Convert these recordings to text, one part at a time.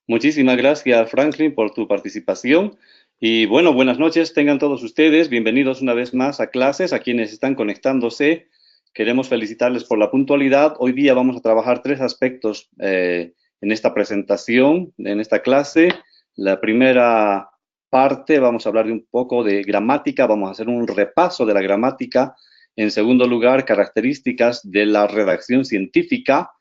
Muchísimas gracias, Franklin, por tu participación. Y bueno, buenas noches, tengan todos ustedes. Bienvenidos una vez más a clases, a quienes están conectándose. Queremos felicitarles por la puntualidad. Hoy día vamos a trabajar tres aspectos en esta presentación, en esta clase. La primera parte, vamos a hablar de un poco de gramática, vamos a hacer un repaso de la gramática. En segundo lugar, características de la redacción científica.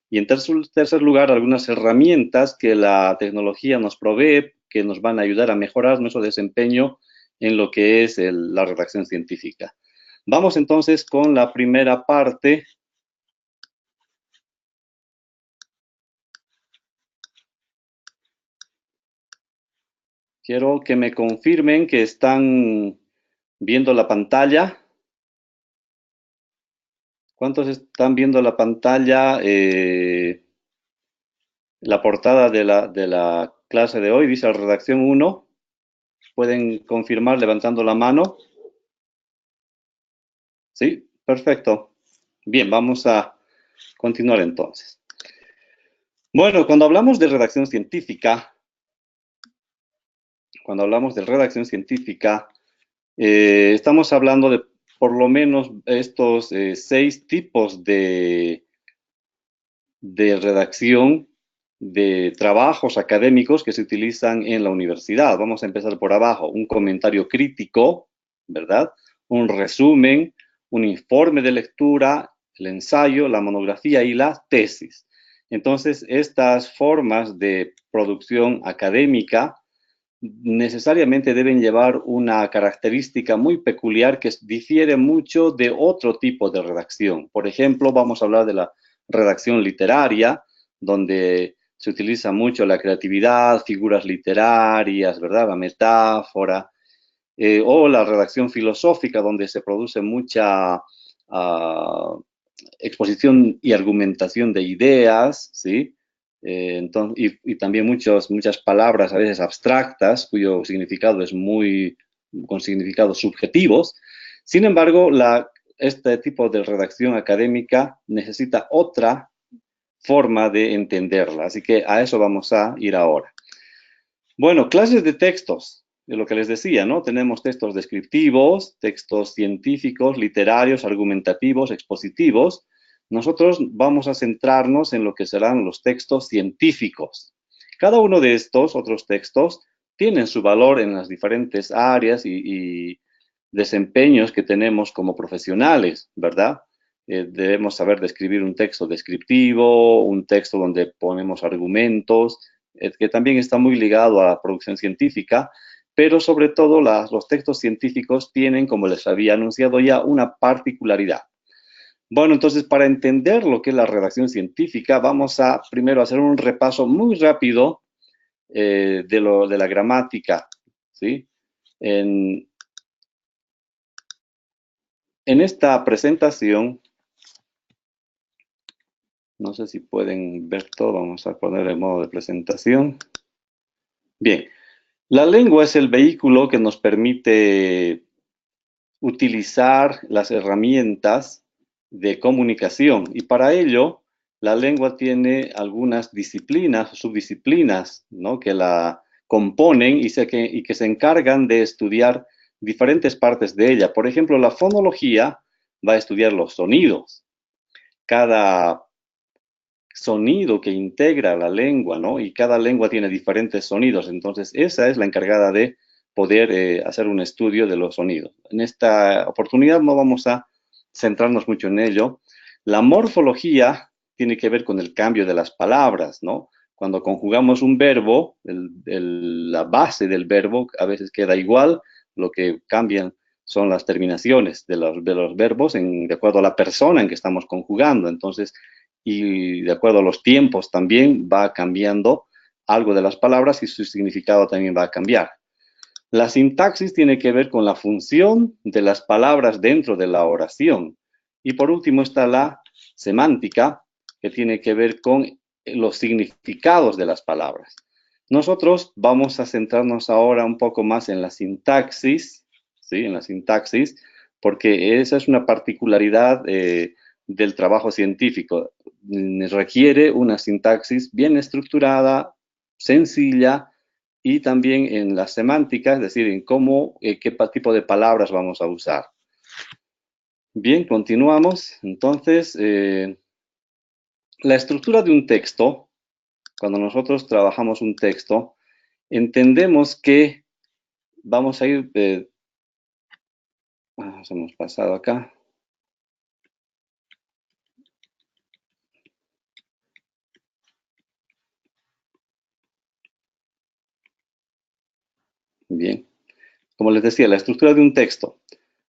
Y en tercer lugar, algunas herramientas que la tecnología nos provee que nos van a ayudar a mejorar nuestro desempeño en lo que es la redacción científica. Vamos entonces con la primera parte. Quiero que me confirmen que están viendo la pantalla. ¿Cuántos están viendo la pantalla? La portada de la clase de hoy dice redacción 1. ¿Pueden confirmar levantando la mano? Sí, perfecto. Bien, vamos a continuar entonces. Bueno, cuando hablamos de redacción científica, estamos hablando de por lo menos estos 6 tipos de redacción de trabajos académicos que se utilizan en la universidad. Vamos a empezar por abajo. Un comentario crítico, ¿verdad? Un resumen, un informe de lectura, el ensayo, la monografía y la tesis. Entonces, estas formas de producción académica necesariamente deben llevar una característica muy peculiar que difiere mucho de otro tipo de redacción. Por ejemplo, vamos a hablar de la redacción literaria, donde se utiliza mucho la creatividad, figuras literarias, ¿verdad? La metáfora, o la redacción filosófica, donde se produce mucha exposición y argumentación de ideas, ¿sí? Y también muchas palabras a veces abstractas, cuyo significado es con significados subjetivos. Sin embargo, este tipo de redacción académica necesita otra forma de entenderla, así que a eso vamos a ir ahora. Bueno, clases de textos, de lo que les decía, ¿no? Tenemos textos descriptivos, textos científicos, literarios, argumentativos, expositivos. Nosotros vamos a centrarnos en lo que serán los textos científicos. Cada uno de estos otros textos tienen su valor en las diferentes áreas y desempeños que tenemos como profesionales, ¿verdad? Debemos saber describir un texto descriptivo, un texto donde ponemos argumentos, que también está muy ligado a la producción científica, pero sobre todo los textos científicos tienen, como les había anunciado ya, una particularidad. Bueno, entonces para entender lo que es la redacción científica, vamos a primero hacer un repaso muy rápido de la gramática, ¿sí? En, en esta presentación, no sé si pueden ver todo, vamos a poner el modo de presentación. Bien, la lengua es el vehículo que nos permite utilizar las herramientas de comunicación y para ello la lengua tiene algunas disciplinas o subdisciplinas, ¿no? que la componen y que se encargan de estudiar diferentes partes de ella. Por ejemplo, la fonología va a estudiar los sonidos. Cada sonido que integra la lengua, ¿no? Y cada lengua tiene diferentes sonidos, entonces esa es la encargada de poder hacer un estudio de los sonidos. En esta oportunidad no vamos a centrarnos mucho en ello. La morfología tiene que ver con el cambio de las palabras, ¿no? Cuando conjugamos un verbo, la base del verbo a veces queda igual, lo que cambian son las terminaciones de los verbos de acuerdo a la persona en que estamos conjugando. Entonces, y de acuerdo a los tiempos también va cambiando algo de las palabras y su significado también va a cambiar. La sintaxis tiene que ver con la función de las palabras dentro de la oración. Y por último está la semántica, que tiene que ver con los significados de las palabras. Nosotros vamos a centrarnos ahora un poco más en la sintaxis, ¿sí? En la sintaxis, porque esa es una particularidad del trabajo científico. Requiere una sintaxis bien estructurada, sencilla y también en la semántica, es decir, en cómo, qué tipo de palabras vamos a usar. Bien, continuamos. Entonces, la estructura de un texto, cuando nosotros trabajamos un texto, entendemos que vamos a ir, nos hemos pasado acá. Bien, como les decía, la estructura de un texto.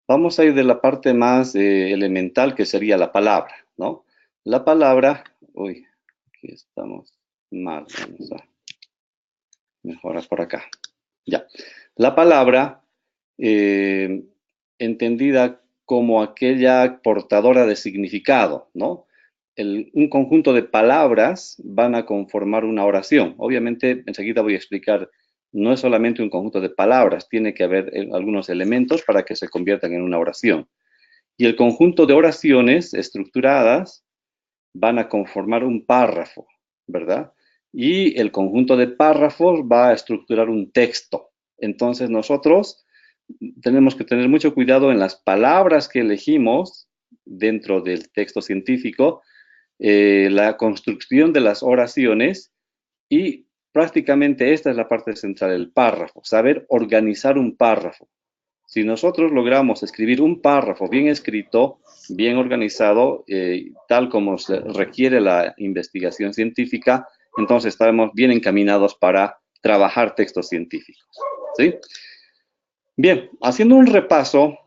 Vamos a ir de la parte más elemental, que sería la palabra, ¿no? La palabra, uy, aquí estamos mal, vamos a mejorar por acá. Ya, la palabra, entendida como aquella portadora de significado, ¿no? Un conjunto de palabras van a conformar una oración. Obviamente, enseguida voy a explicar, no es solamente un conjunto de palabras, tiene que haber algunos elementos para que se conviertan en una oración. Y el conjunto de oraciones estructuradas van a conformar un párrafo, ¿verdad? Y el conjunto de párrafos va a estructurar un texto. Entonces nosotros tenemos que tener mucho cuidado en las palabras que elegimos dentro del texto científico, la construcción de las oraciones y prácticamente esta es la parte central del párrafo, saber organizar un párrafo. Si nosotros logramos escribir un párrafo bien escrito, bien organizado, tal como se requiere la investigación científica, entonces estaremos bien encaminados para trabajar textos científicos, ¿sí? Bien, haciendo un repaso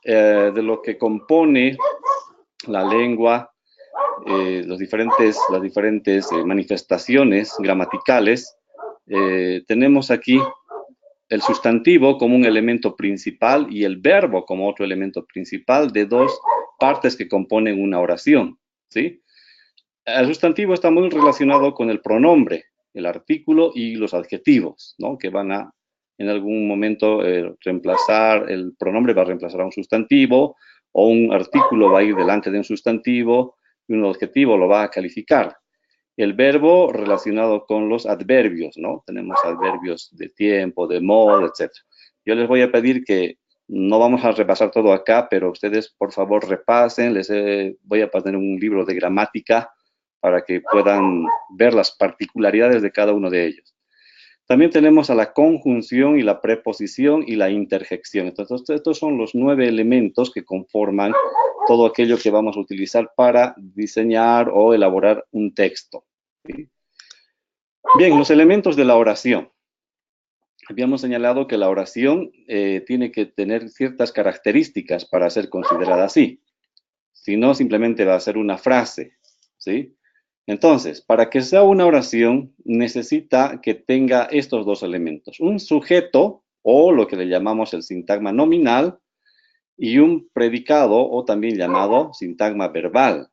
de lo que compone la lengua, las diferentes manifestaciones gramaticales, tenemos aquí el sustantivo como un elemento principal y el verbo como otro elemento principal de dos partes que componen una oración, ¿sí? El sustantivo está muy relacionado con el pronombre, el artículo y los adjetivos, ¿no? Que van a, en algún momento, reemplazar, el pronombre va a reemplazar a un sustantivo, o un artículo va a ir delante de un sustantivo, y un adjetivo lo va a calificar. El verbo relacionado con los adverbios, ¿no? Tenemos adverbios de tiempo, de modo, etc. Yo les voy a pedir que no vamos a repasar todo acá, pero ustedes por favor repasen, les voy a poner un libro de gramática para que puedan ver las particularidades de cada uno de ellos. También tenemos a la conjunción y la preposición y la interjección. Entonces, estos son los 9 elementos que conforman todo aquello que vamos a utilizar para diseñar o elaborar un texto. ¿Sí? Bien, los elementos de la oración. Habíamos señalado que la oración tiene que tener ciertas características para ser considerada así. Si no, simplemente va a ser una frase, ¿sí? Entonces, para que sea una oración, necesita que tenga estos dos elementos. Un sujeto, o lo que le llamamos el sintagma nominal, y un predicado, o también llamado sintagma verbal,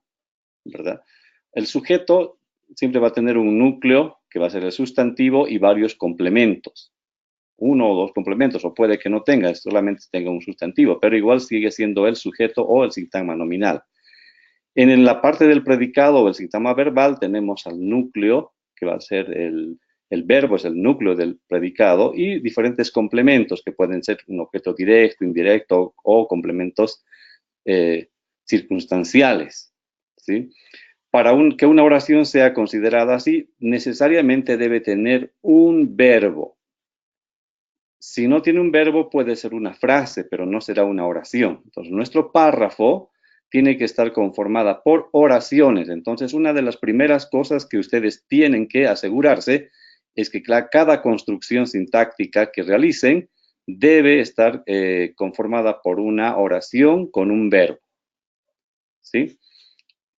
¿verdad? El sujeto siempre va a tener un núcleo, que va a ser el sustantivo, y varios complementos. Uno o dos complementos, o puede que no tenga, solamente tenga un sustantivo, pero igual sigue siendo el sujeto o el sintagma nominal. En la parte del predicado o el sintagma verbal tenemos al núcleo, que va a ser el verbo, es el núcleo del predicado, y diferentes complementos que pueden ser un objeto directo, indirecto o complementos circunstanciales, ¿sí? Para que una oración sea considerada así, necesariamente debe tener un verbo. Si no tiene un verbo, puede ser una frase, pero no será una oración. Entonces, nuestro párrafo tiene que estar conformada por oraciones. Entonces, una de las primeras cosas que ustedes tienen que asegurarse es que cada construcción sintáctica que realicen debe estar conformada por una oración con un verbo, ¿sí?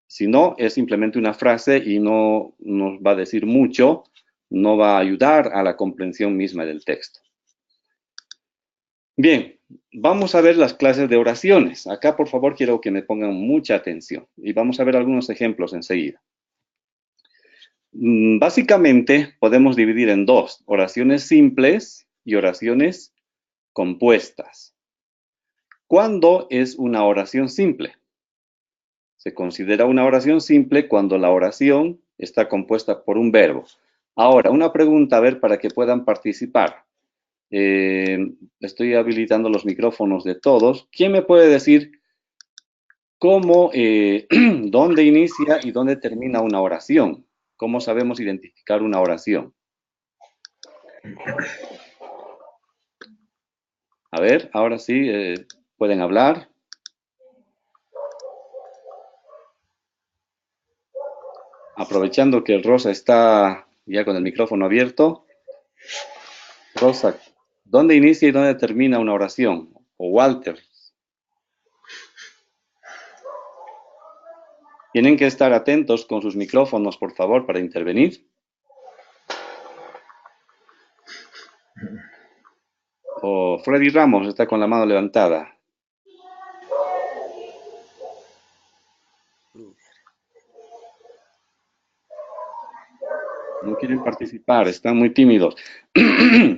Si no, es simplemente una frase y no nos va a decir mucho, no va a ayudar a la comprensión misma del texto. Bien, vamos a ver las clases de oraciones. Acá, por favor, quiero que me pongan mucha atención y vamos a ver algunos ejemplos enseguida. Básicamente, podemos dividir en dos, oraciones simples y oraciones compuestas. ¿Cuándo es una oración simple? Se considera una oración simple cuando la oración está compuesta por un verbo. Ahora, una pregunta, a ver, para que puedan participar. Estoy habilitando los micrófonos de todos. ¿Quién me puede decir cómo, dónde inicia y dónde termina una oración? ¿Cómo sabemos identificar una oración? A ver, ahora sí, pueden hablar. Aprovechando que Rosa está ya con el micrófono abierto. Rosa, ¿dónde inicia y dónde termina una oración? O Walter. Tienen que estar atentos con sus micrófonos, por favor, para intervenir. O Freddy Ramos está con la mano levantada. No quieren participar, están muy tímidos.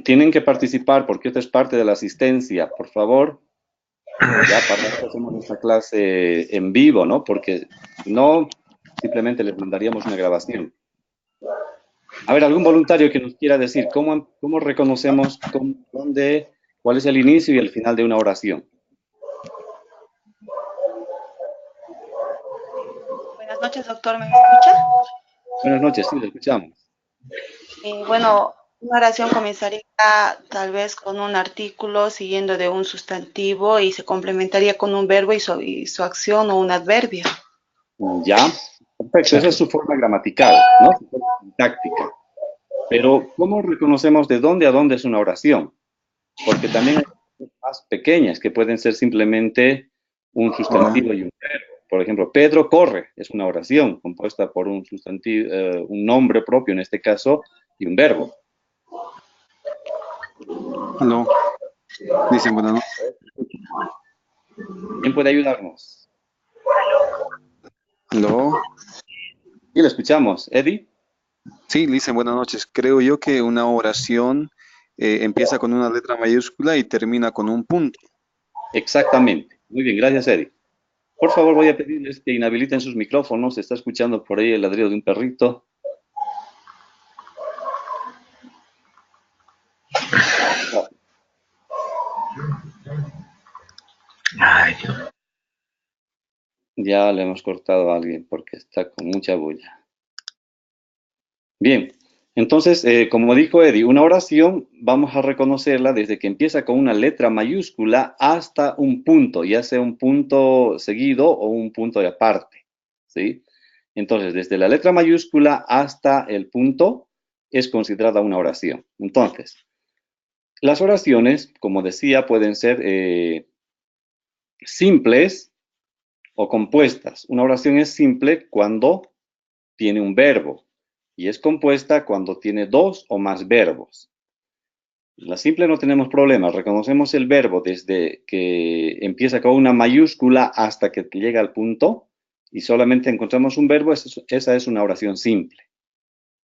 Tienen que participar porque esto es parte de la asistencia. Por favor, ya para eso hacemos esta clase en vivo, ¿no? Porque si no, simplemente les mandaríamos una grabación. A ver, algún voluntario que nos quiera decir cómo reconocemos dónde, cuál es el inicio y el final de una oración. Buenas noches, doctor. ¿Me escucha? Buenas noches, sí, lo escuchamos. Bueno, una oración comenzaría tal vez con un artículo siguiendo de un sustantivo y se complementaría con un verbo y su acción o un adverbio. Ya, perfecto, esa es su forma gramatical, ¿no? Su forma sintáctica. Pero, ¿cómo reconocemos de dónde a dónde es una oración? Porque también hay cosas más pequeñas que pueden ser simplemente un Hola. sustantivo y un verbo. Por ejemplo, Pedro corre es una oración compuesta por un sustantivo, un nombre propio en este caso y un verbo. Aló. Dicen buenas noches. ¿Quién puede ayudarnos? Aló. Y lo escuchamos, Eddie. Sí, dicen buenas noches. Creo yo que una oración empieza con una letra mayúscula y termina con un punto. Exactamente. Muy bien, gracias, Eddie. Por favor, voy a pedirles que inhabiliten sus micrófonos. Se está escuchando por ahí el ladrido de un perrito. Ya le hemos cortado a alguien porque está con mucha bulla. Bien, entonces, como dijo Eddie, una oración vamos a reconocerla desde que empieza con una letra mayúscula hasta un punto, ya sea un punto seguido o un punto de aparte, ¿sí? Entonces, desde la letra mayúscula hasta el punto es considerada una oración. Entonces, las oraciones, como decía, pueden ser simples o compuestas. Una oración es simple cuando tiene un verbo y es compuesta cuando tiene dos o más verbos. La simple no tenemos problemas, reconocemos el verbo desde que empieza con una mayúscula hasta que llega al punto y solamente encontramos un verbo, esa es una oración simple,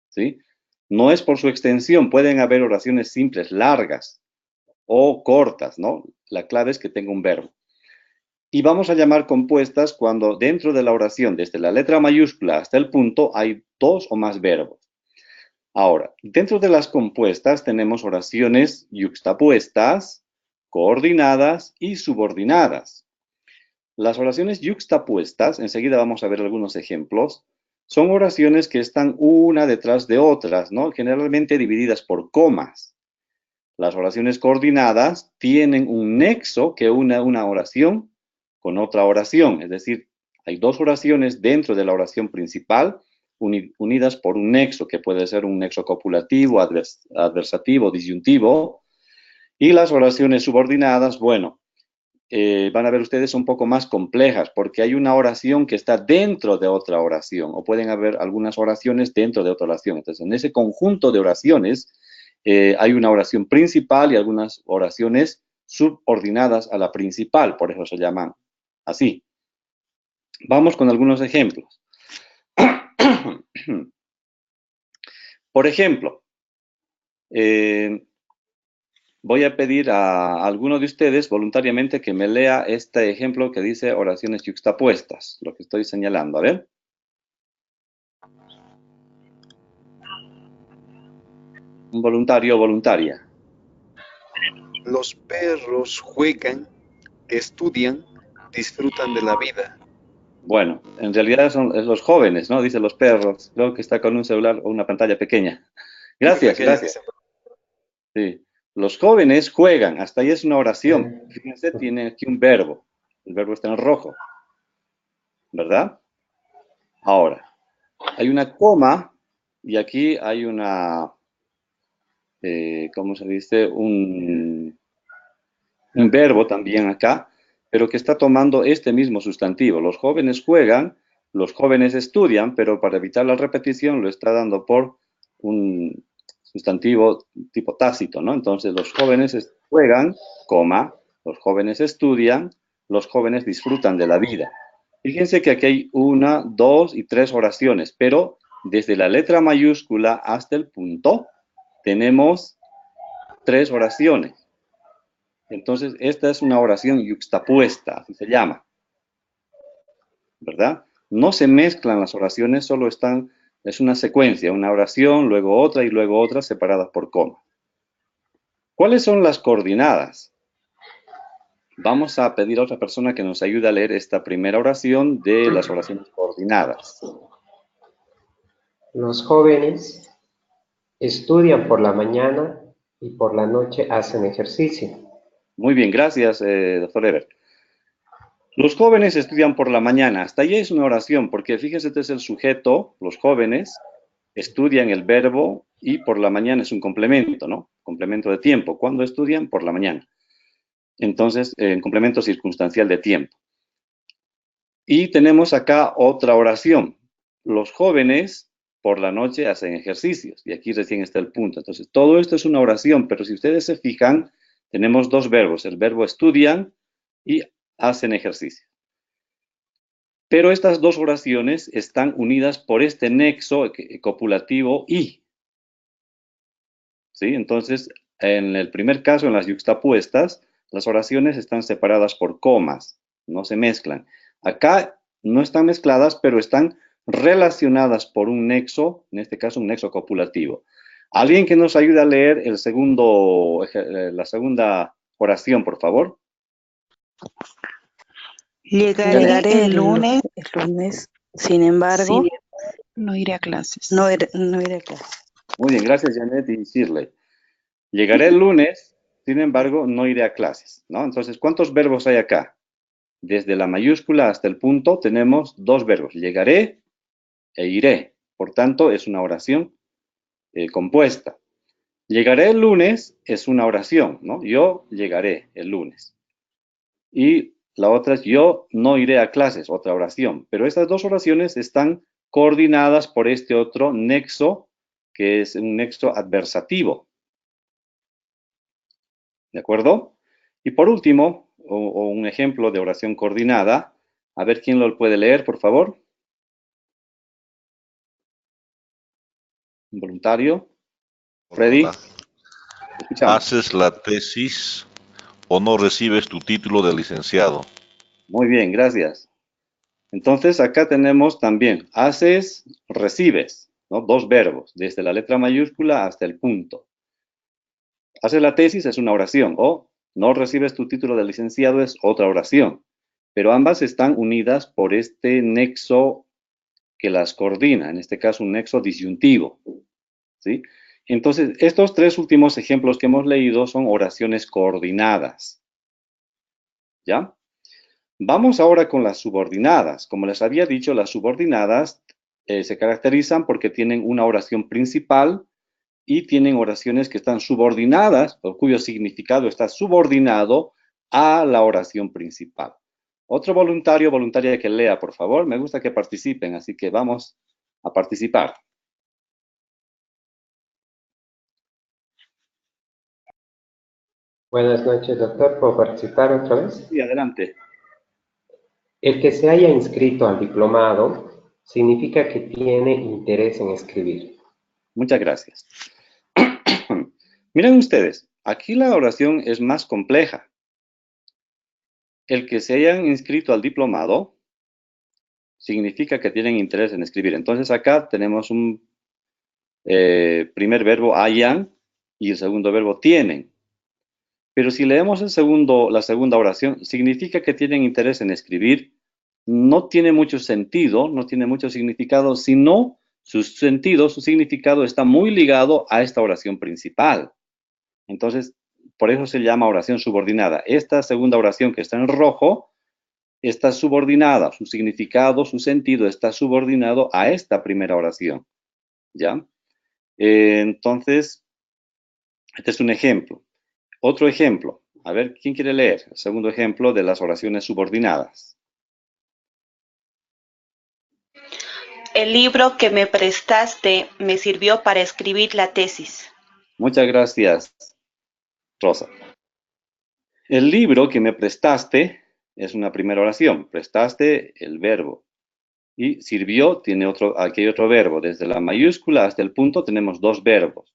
¿sí? No es por su extensión, pueden haber oraciones simples largas o cortas, ¿no? La clave es que tenga un verbo. Y vamos a llamar compuestas cuando dentro de la oración, desde la letra mayúscula hasta el punto, hay dos o más verbos. Ahora, dentro de las compuestas tenemos oraciones yuxtapuestas, coordinadas y subordinadas. Las oraciones yuxtapuestas, enseguida vamos a ver algunos ejemplos, son oraciones que están una detrás de otras, ¿no? Generalmente divididas por comas. Las oraciones coordinadas tienen un nexo que une una oración con otra oración, es decir, hay dos oraciones dentro de la oración principal unidas por un nexo, que puede ser un nexo copulativo, adversativo, disyuntivo, y las oraciones subordinadas, bueno, van a ver ustedes un poco más complejas, porque hay una oración que está dentro de otra oración, o pueden haber algunas oraciones dentro de otra oración. Entonces, en ese conjunto de oraciones, hay una oración principal y algunas oraciones subordinadas a la principal, por eso se llaman así. Vamos con algunos ejemplos. Por ejemplo, voy a pedir a alguno de ustedes voluntariamente que me lea este ejemplo que dice oraciones yuxtapuestas, lo que estoy señalando. A ver. Un voluntario o voluntaria. Los perros juegan, estudian, disfrutan de la vida. Bueno, en realidad son los jóvenes, ¿no? Dicen los perros. Creo que está con un celular o una pantalla pequeña. Muy Gracias, pequeño, gracias. dicen. Sí. Los jóvenes juegan. Hasta ahí es una oración. Fíjense, tiene aquí un verbo. El verbo está en rojo, ¿verdad? Ahora, hay una coma y aquí hay una, ¿cómo se dice? Un verbo también acá, pero que está tomando este mismo sustantivo. Los jóvenes juegan, los jóvenes estudian, pero para evitar la repetición lo está dando por un sustantivo tipo tácito, ¿no? Entonces los jóvenes juegan, coma, los jóvenes estudian, los jóvenes disfrutan de la vida. Fíjense que aquí hay una, dos y tres oraciones, pero desde la letra mayúscula hasta el punto tenemos tres oraciones. Entonces, esta es una oración yuxtapuesta, así se llama, ¿verdad? No se mezclan las oraciones, solo están, es una secuencia, una oración, luego otra y luego otra separadas por coma. ¿Cuáles son las coordinadas? Vamos a pedir a otra persona que nos ayude a leer esta primera oración de las oraciones coordinadas. Los jóvenes estudian por la mañana y por la noche hacen ejercicio. Muy bien, gracias, doctor Eber. Los jóvenes estudian por la mañana. Hasta ahí es una oración, porque fíjese, este es el sujeto, los jóvenes estudian el verbo y por la mañana es un complemento, ¿no? Complemento de tiempo. ¿Cuándo estudian? Por la mañana. Entonces, complemento circunstancial de tiempo. Y tenemos acá otra oración. Los jóvenes por la noche hacen ejercicios. Y aquí recién está el punto. Entonces, todo esto es una oración, pero si ustedes se fijan, tenemos dos verbos. El verbo estudian y hacen ejercicio. Pero estas dos oraciones están unidas por este nexo copulativo y. ¿Sí? Entonces, en el primer caso, en las yuxtapuestas, las oraciones están separadas por comas, no se mezclan. Acá no están mezcladas, pero están relacionadas por un nexo, en este caso un nexo copulativo. ¿Alguien que nos ayude a leer la segunda oración, por favor? Llegaré el lunes, sin embargo, no iré a clases. no iré a clase. Muy bien, gracias Janet y Shirley. Llegaré el lunes, sin embargo, no iré a clases, ¿no? Entonces, ¿cuántos verbos hay acá? Desde la mayúscula hasta el punto tenemos dos verbos, llegaré e iré. Por tanto, es una oración compuesta. Llegaré el lunes es una oración, ¿no? Yo llegaré el lunes. Y la otra es yo no iré a clases, otra oración. Pero estas dos oraciones están coordinadas por este otro nexo, que es un nexo adversativo. ¿De acuerdo? Y por último, o un ejemplo de oración coordinada, a ver quién lo puede leer, por favor. Un voluntario. Freddy. Hola. Escuchamos. ¿Haces la tesis o no recibes tu título de licenciado? Muy bien, gracias. Entonces, acá tenemos también, haces, recibes, ¿no? Dos verbos, desde la letra mayúscula hasta el punto. Haces la tesis es una oración, o no recibes tu título de licenciado es otra oración, pero ambas están unidas por este nexo que las coordina, en este caso un nexo disyuntivo, ¿sí? Entonces, estos tres últimos ejemplos que hemos leído son oraciones coordinadas, ¿ya? Vamos ahora con las subordinadas. Como les había dicho, las subordinadas se caracterizan porque tienen una oración principal y tienen oraciones que están subordinadas, o cuyo significado está subordinado a la oración principal. Otro voluntario, voluntaria que lea, por favor. Me gusta que participen, así que vamos a participar. Buenas noches, doctor. ¿Puedo participar otra vez? Sí, adelante. El que se haya inscrito al diplomado significa que tiene interés en escribir. Muchas gracias. Miren ustedes, aquí la oración es más compleja. El que se hayan inscrito al diplomado significa que tienen interés en escribir. Entonces acá tenemos un primer verbo hayan, y el segundo verbo tienen. Pero si leemos la segunda oración, significa que tienen interés en escribir. No tiene mucho sentido, no tiene mucho significado, sino su sentido, su significado está muy ligado a esta oración principal. Entonces, por eso se llama oración subordinada. Esta segunda oración que está en rojo está subordinada, su significado, su sentido está subordinado a esta primera oración. ¿Ya? Entonces, este es un ejemplo. Otro ejemplo. A ver, ¿quién quiere leer? El segundo ejemplo de las oraciones subordinadas. El libro que me prestaste me sirvió para escribir la tesis. Muchas gracias, Rosa. El libro que me prestaste es una primera oración. Prestaste el verbo. Y sirvió, aquí hay otro verbo. Desde la mayúscula hasta el punto tenemos dos verbos.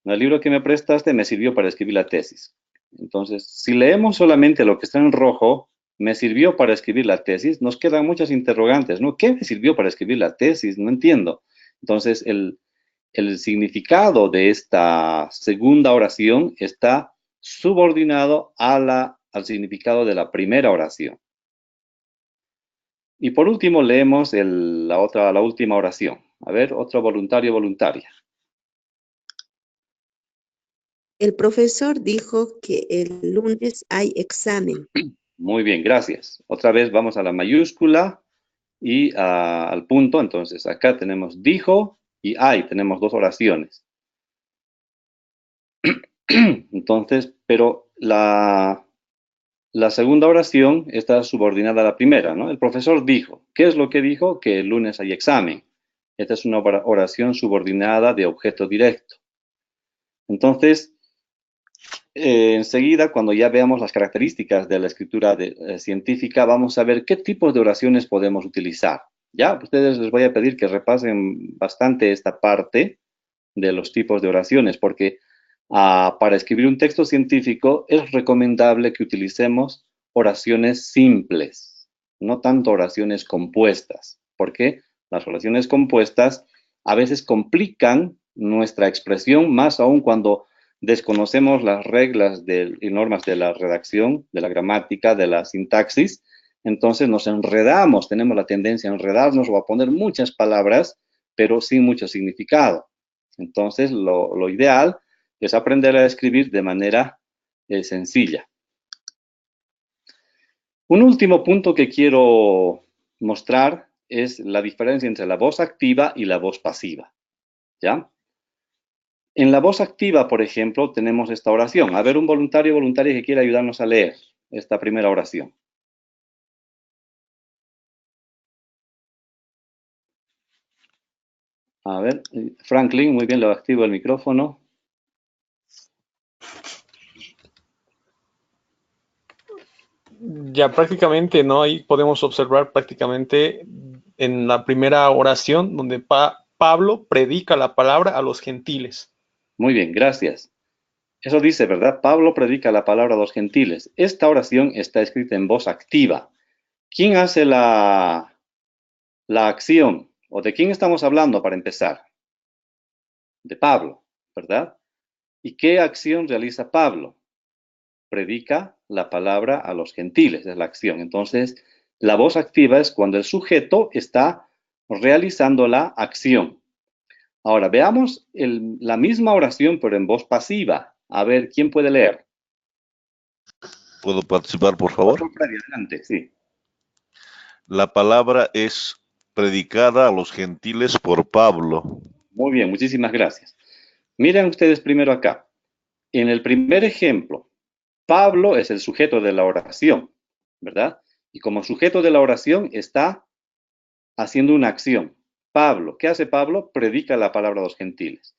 El libro que me prestaste me sirvió para escribir la tesis. Entonces, si leemos solamente lo que está en rojo, me sirvió para escribir la tesis, nos quedan muchas interrogantes, ¿no? ¿Qué me sirvió para escribir la tesis? No entiendo. Entonces, el significado de esta segunda oración está subordinado al significado de la primera oración. Y por último, leemos la última oración. A ver, otro voluntario, voluntaria. El profesor dijo que el lunes hay examen. Muy bien, gracias. Otra vez vamos a la mayúscula y al punto. Entonces, acá tenemos dijo y hay. Tenemos dos oraciones. Entonces, pero la segunda oración está subordinada a la primera, ¿no? El profesor dijo. ¿Qué es lo que dijo? Que el lunes hay examen. Esta es una oración subordinada de objeto directo. Entonces, enseguida, cuando ya veamos las características de la escritura científica, vamos a ver qué tipos de oraciones podemos utilizar. Ya, ustedes les voy a pedir que repasen bastante esta parte de los tipos de oraciones, porque para escribir un texto científico es recomendable que utilicemos oraciones simples, no tanto oraciones compuestas, porque las oraciones compuestas a veces complican nuestra expresión, más aún cuando desconocemos las reglas y normas de la redacción, de la gramática, de la sintaxis. Entonces nos enredamos, tenemos la tendencia a enredarnos o a poner muchas palabras, pero sin mucho significado. Entonces, lo ideal es aprender a escribir de manera sencilla. Un último punto que quiero mostrar es la diferencia entre la voz activa y la voz pasiva. ¿Ya? En la voz activa, por ejemplo, tenemos esta oración. A ver, un voluntario o voluntaria que quiera ayudarnos a leer esta primera oración. A ver, Franklin, muy bien, le activo el micrófono. Ya prácticamente, ¿no? Ahí podemos observar prácticamente en la primera oración donde Pablo predica la palabra a los gentiles. Muy bien, gracias. Eso dice, ¿verdad? Pablo predica la palabra a los gentiles. Esta oración está escrita en voz activa. ¿Quién hace la acción? ¿O de quién estamos hablando para empezar? De Pablo, ¿verdad? ¿Y qué acción realiza Pablo? Predica la palabra a los gentiles, es la acción. Entonces, la voz activa es cuando el sujeto está realizando la acción. Ahora, veamos la misma oración, pero en voz pasiva. A ver, ¿quién puede leer? ¿Puedo participar, por favor? Adelante, sí. La palabra es predicada a los gentiles por Pablo. Muy bien, muchísimas gracias. Miren ustedes primero acá. En el primer ejemplo, Pablo es el sujeto de la oración, ¿verdad? Y como sujeto de la oración está haciendo una acción. Pablo, ¿qué hace Pablo? Predica la palabra a los gentiles.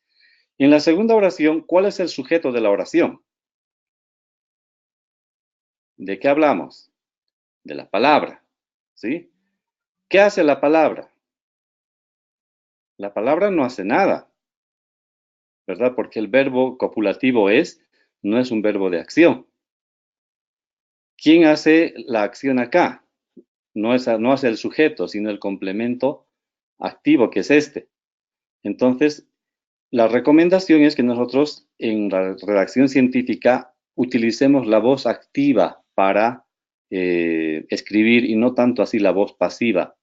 En la segunda oración, ¿cuál es el sujeto de la oración? ¿De qué hablamos? De la palabra, ¿sí? ¿Qué hace la palabra? La palabra no hace nada, ¿verdad? Porque el verbo copulativo no es un verbo de acción. ¿Quién hace la acción acá? No hace el sujeto, sino el complemento activo, que es este. Entonces, la recomendación es que nosotros en la redacción científica utilicemos la voz activa para escribir y no tanto así la voz pasiva.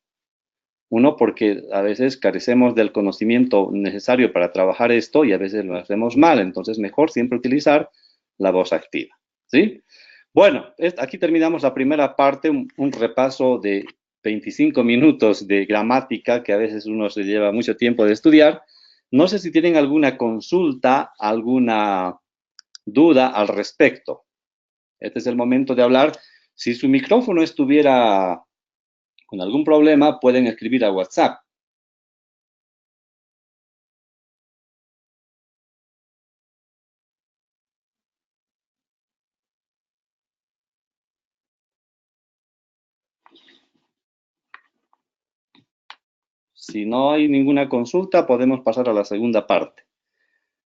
Uno, porque a veces carecemos del conocimiento necesario para trabajar esto y a veces lo hacemos mal, entonces mejor siempre utilizar la voz activa, ¿sí? Bueno, aquí terminamos la primera parte, un repaso de 25 minutos de gramática que a veces uno se lleva mucho tiempo de estudiar. No sé si tienen alguna consulta, alguna duda al respecto. Este es el momento de hablar. Si su micrófono estuviera con algún problema, pueden escribir a WhatsApp. Si no hay ninguna consulta, podemos pasar a la segunda parte.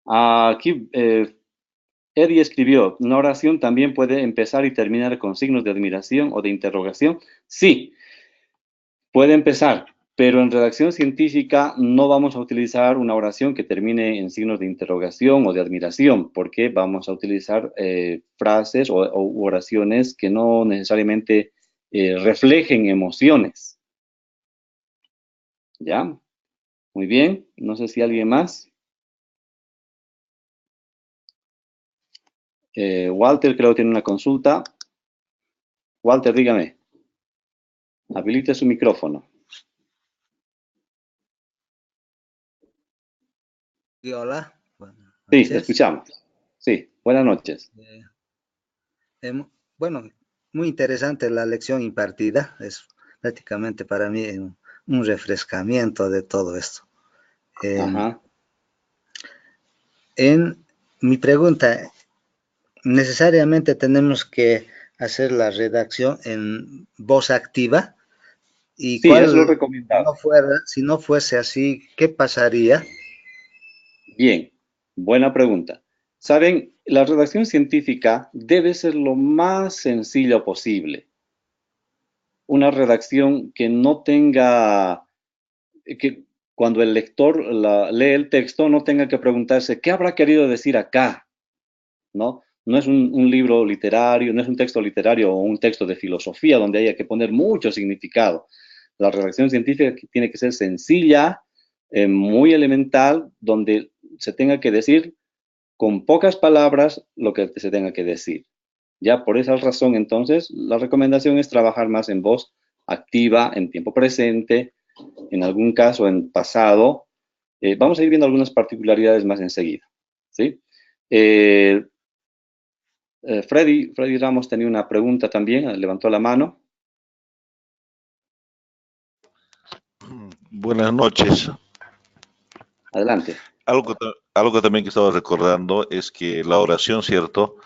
Aquí Eddie escribió, ¿una oración también puede empezar y terminar con signos de admiración o de interrogación? Sí, puede empezar, pero en redacción científica no vamos a utilizar una oración que termine en signos de interrogación o de admiración, porque vamos a utilizar frases o oraciones que no necesariamente reflejen emociones. ¿Ya? Muy bien, no sé si alguien más. Walter creo que tiene una consulta. Walter, dígame. Habilite su micrófono. Sí, hola. Sí, te escuchamos. Sí, buenas noches. Bueno, muy interesante la lección impartida. Es prácticamente para mí un refrescamiento de todo esto. En mi pregunta, ¿necesariamente tenemos que hacer la redacción en voz activa? ¿Y sí, es lo recomendable. Si no fuese así, qué pasaría? Bien, buena pregunta. Saben, la redacción científica debe ser lo más sencilla posible. Una redacción que no tenga, que cuando el lector lee el texto no tenga que preguntarse, ¿qué habrá querido decir acá? ¿No? No es un libro literario, no es un texto literario o un texto de filosofía donde haya que poner mucho significado. La redacción científica tiene que ser sencilla, muy elemental, donde se tenga que decir con pocas palabras lo que se tenga que decir. Ya por esa razón, entonces, la recomendación es trabajar más en voz activa, en tiempo presente, en algún caso en pasado. Vamos a ir viendo algunas particularidades más enseguida, ¿sí? Freddy Ramos tenía una pregunta también, levantó la mano. Buenas noches. Adelante. Algo también que estaba recordando es que la oración, ¿cierto?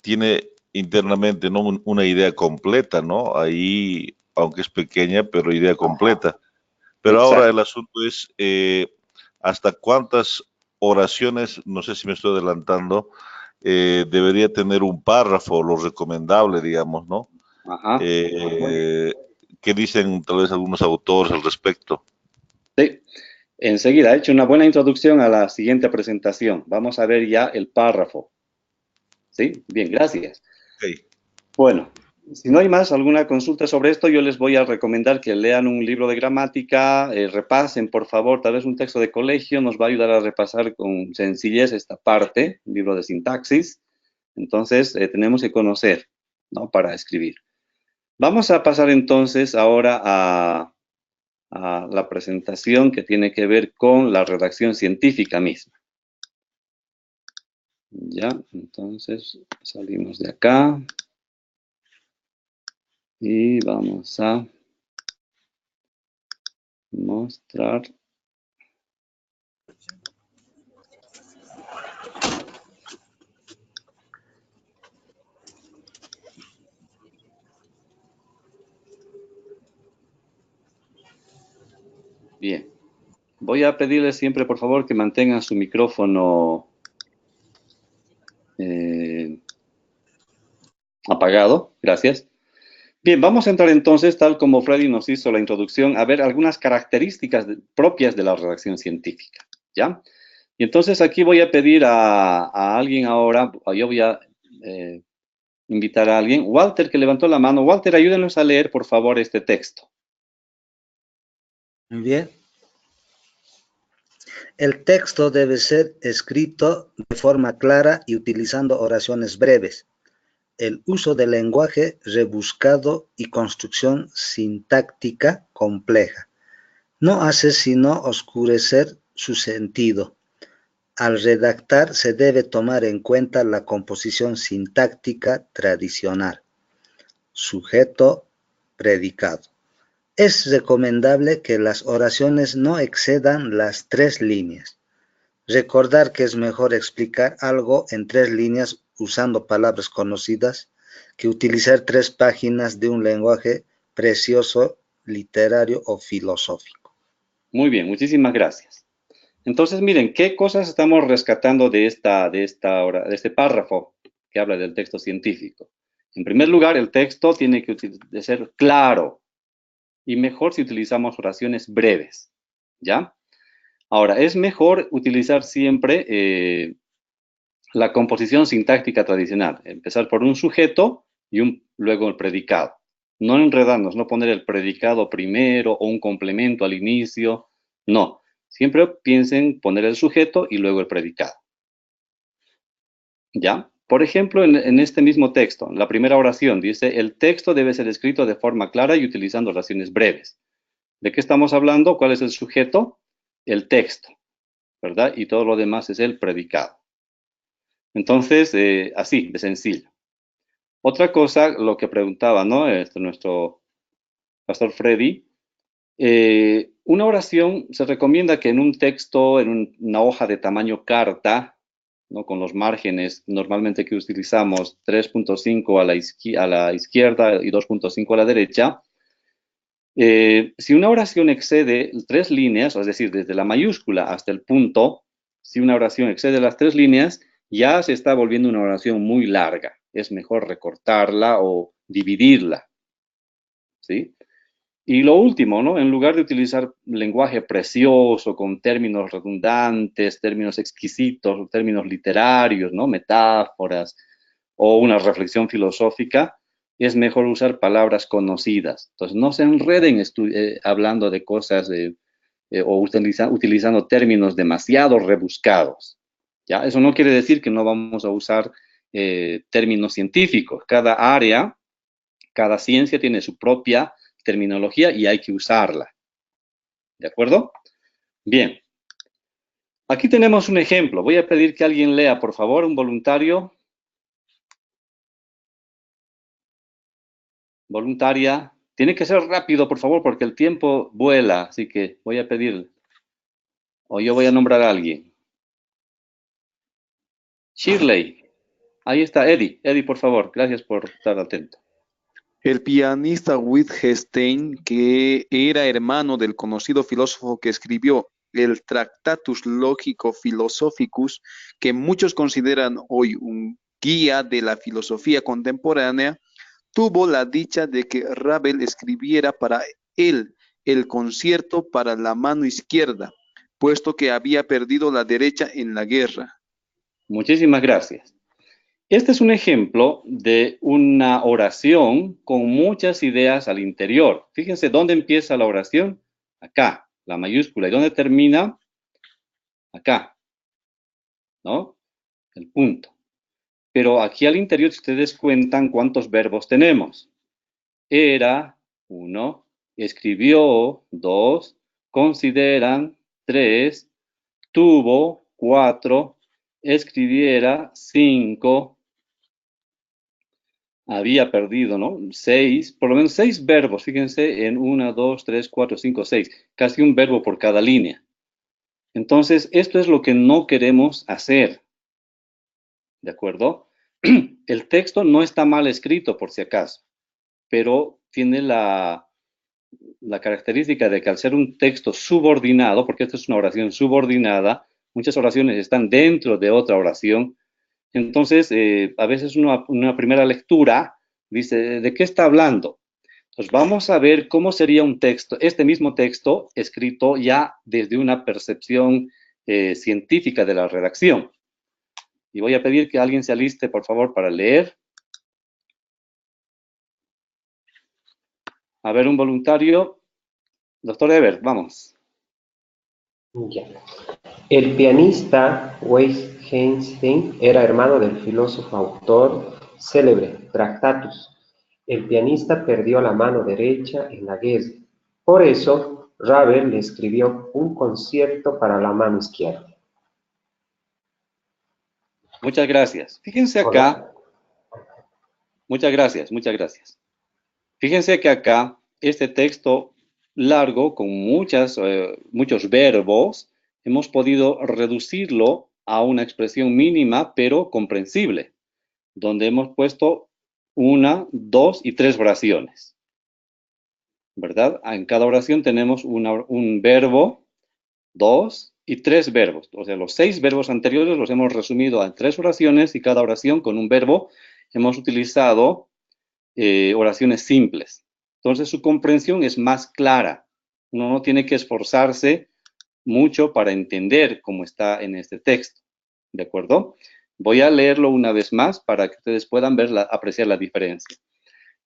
Tiene internamente, ¿no?, una idea completa, ¿no? Ahí, aunque es pequeña, pero idea completa. Pero Exacto. ahora el asunto es hasta cuántas oraciones, no sé si me estoy adelantando, debería tener un párrafo, lo recomendable, digamos, ¿no? Ajá. ¿Qué dicen tal vez algunos autores al respecto? Sí, enseguida, he hecho una buena introducción a la siguiente presentación. Vamos a ver ya el párrafo. ¿Sí? Bien, gracias. Okay. Bueno, si no hay más alguna consulta sobre esto, yo les voy a recomendar que lean un libro de gramática, repasen, por favor, tal vez un texto de colegio, nos va a ayudar a repasar con sencillez esta parte, un libro de sintaxis. Entonces, tenemos que conocer, ¿no?, para escribir. Vamos a pasar entonces ahora a la presentación que tiene que ver con la redacción científica misma. Ya, entonces salimos de acá y vamos a mostrar. Bien, voy a pedirles siempre, por favor, que mantengan su micrófono apagado, gracias. Bien, vamos a entrar entonces, tal como Freddy nos hizo la introducción, a ver algunas características propias de la redacción científica, ¿ya? Y entonces aquí voy a pedir a alguien ahora, yo voy a invitar a alguien, Walter, que levantó la mano. Walter, ayúdenos a leer, por favor, este texto. Muy bien. El texto debe ser escrito de forma clara y utilizando oraciones breves. El uso del lenguaje rebuscado y construcción sintáctica compleja no hace sino oscurecer su sentido. Al redactar se debe tomar en cuenta la composición sintáctica tradicional, sujeto, predicado. Es recomendable que las oraciones no excedan las 3 líneas. Recordar que es mejor explicar algo en 3 líneas usando palabras conocidas que utilizar 3 páginas de un lenguaje precioso, literario o filosófico. Muy bien, muchísimas gracias. Entonces, miren, ¿qué cosas estamos rescatando de este párrafo que habla del texto científico? En primer lugar, el texto tiene que ser claro y mejor si utilizamos oraciones breves, ¿ya? Ahora, es mejor utilizar siempre la composición sintáctica tradicional, empezar por un sujeto y luego el predicado. No enredarnos, no poner el predicado primero o un complemento al inicio, no. Siempre piensen poner el sujeto y luego el predicado. ¿Ya? Por ejemplo, en este mismo texto, la primera oración dice, el texto debe ser escrito de forma clara y utilizando oraciones breves. ¿De qué estamos hablando? ¿Cuál es el sujeto? El texto, ¿verdad? Y todo lo demás es el predicado. Entonces, así, de sencillo. Otra cosa, lo que preguntaba, ¿no? Nuestro pastor Freddy, una oración se recomienda que en un texto, en una hoja de tamaño carta, ¿no? Con los márgenes normalmente que utilizamos 3.5 a la izquierda y 2.5 a la derecha, si una oración excede 3 líneas, es decir, desde la mayúscula hasta el punto, si una oración excede las 3 líneas, ya se está volviendo una oración muy larga. Es mejor recortarla o dividirla, ¿sí? Y lo último, ¿no? En lugar de utilizar lenguaje precioso con términos redundantes, términos exquisitos, términos literarios, ¿no? Metáforas o una reflexión filosófica, es mejor usar palabras conocidas. Entonces, no se enreden hablando de cosas o utilizando términos demasiado rebuscados, ¿ya? Eso no quiere decir que no vamos a usar términos científicos. Cada área, cada ciencia tiene su propia terminología y hay que usarla. ¿De acuerdo? Bien. Aquí tenemos un ejemplo. Voy a pedir que alguien lea, por favor, un voluntario. Voluntaria. Tiene que ser rápido, por favor, porque el tiempo vuela. Así que voy a pedir, o yo voy a nombrar a alguien. Shirley. Ahí está, Eddie. Eddie, por favor. Gracias por estar atento. El pianista Wittgenstein, que era hermano del conocido filósofo que escribió el Tractatus Logico Philosophicus, que muchos consideran hoy un guía de la filosofía contemporánea, tuvo la dicha de que Ravel escribiera para él el concierto para la mano izquierda, puesto que había perdido la derecha en la guerra. Muchísimas gracias. Este es un ejemplo de una oración con muchas ideas al interior. Fíjense dónde empieza la oración. Acá, la mayúscula. ¿Y dónde termina? Acá, ¿no? El punto. Pero aquí al interior, si ustedes cuentan cuántos verbos tenemos. Era, 1. Escribió, 2. Consideran, 3. Tuvo, 4. Escribiera, 5. Había perdido, ¿no? 6, por lo menos 6 verbos, fíjense, en 1, 2, 3, 4, 5, 6, casi un verbo por cada línea. Entonces, esto es lo que no queremos hacer, ¿de acuerdo? El texto no está mal escrito, por si acaso, pero tiene la característica de que al ser un texto subordinado, porque esta es una oración subordinada, muchas oraciones están dentro de otra oración. Entonces, a veces una primera lectura dice, ¿de qué está hablando? Entonces vamos a ver cómo sería un texto, este mismo texto escrito ya desde una percepción científica de la redacción. Y voy a pedir que alguien se aliste, por favor, para leer. A ver, un voluntario. Doctor Eber, vamos. Ya. El pianista Wittgenstein era hermano del filósofo autor célebre Tractatus. El pianista perdió la mano derecha en la guerra. Por eso, Ravel le escribió un concierto para la mano izquierda. Muchas gracias. Fíjense acá. Muchas gracias, muchas gracias. Fíjense que acá, este texto largo, con muchos verbos, hemos podido reducirlo a una expresión mínima, pero comprensible, donde hemos puesto 1, 2 y 3 oraciones. ¿Verdad? En cada oración tenemos un verbo, 2 y 3 verbos. O sea, los 6 verbos anteriores los hemos resumido en 3 oraciones y cada oración con un verbo hemos utilizado oraciones simples. Entonces su comprensión es más clara. Uno no tiene que esforzarse mucho para entender cómo está en este texto. ¿De acuerdo? Voy a leerlo una vez más para que ustedes puedan apreciar la diferencia.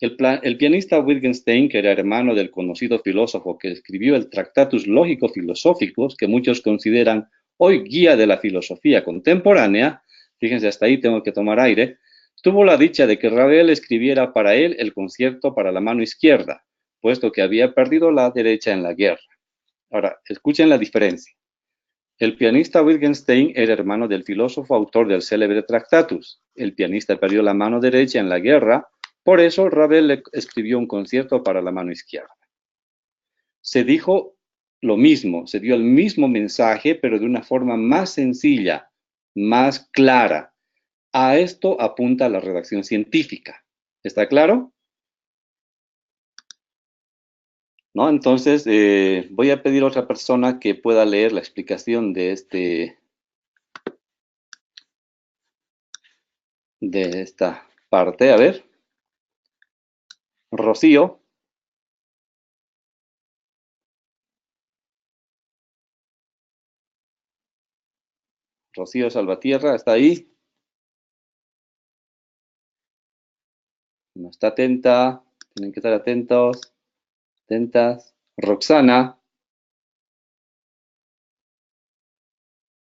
El pianista Wittgenstein, que era hermano del conocido filósofo que escribió el Tractatus Lógico-Filosóficos, que muchos consideran hoy guía de la filosofía contemporánea, fíjense, hasta ahí tengo que tomar aire, tuvo la dicha de que Ravel escribiera para él el concierto para la mano izquierda, puesto que había perdido la derecha en la guerra. Ahora, escuchen la diferencia. El pianista Wittgenstein era hermano del filósofo autor del célebre Tractatus. El pianista perdió la mano derecha en la guerra, por eso Ravel le escribió un concierto para la mano izquierda. Se dijo lo mismo, se dio el mismo mensaje, pero de una forma más sencilla, más clara. A esto apunta la redacción científica. ¿Está claro? ¿No? Entonces, voy a pedir a otra persona que pueda leer la explicación de esta parte. A ver. Rocío. Rocío Salvatierra, ¿está ahí? No está atenta. Tienen que estar atentos. Atentas. Roxana.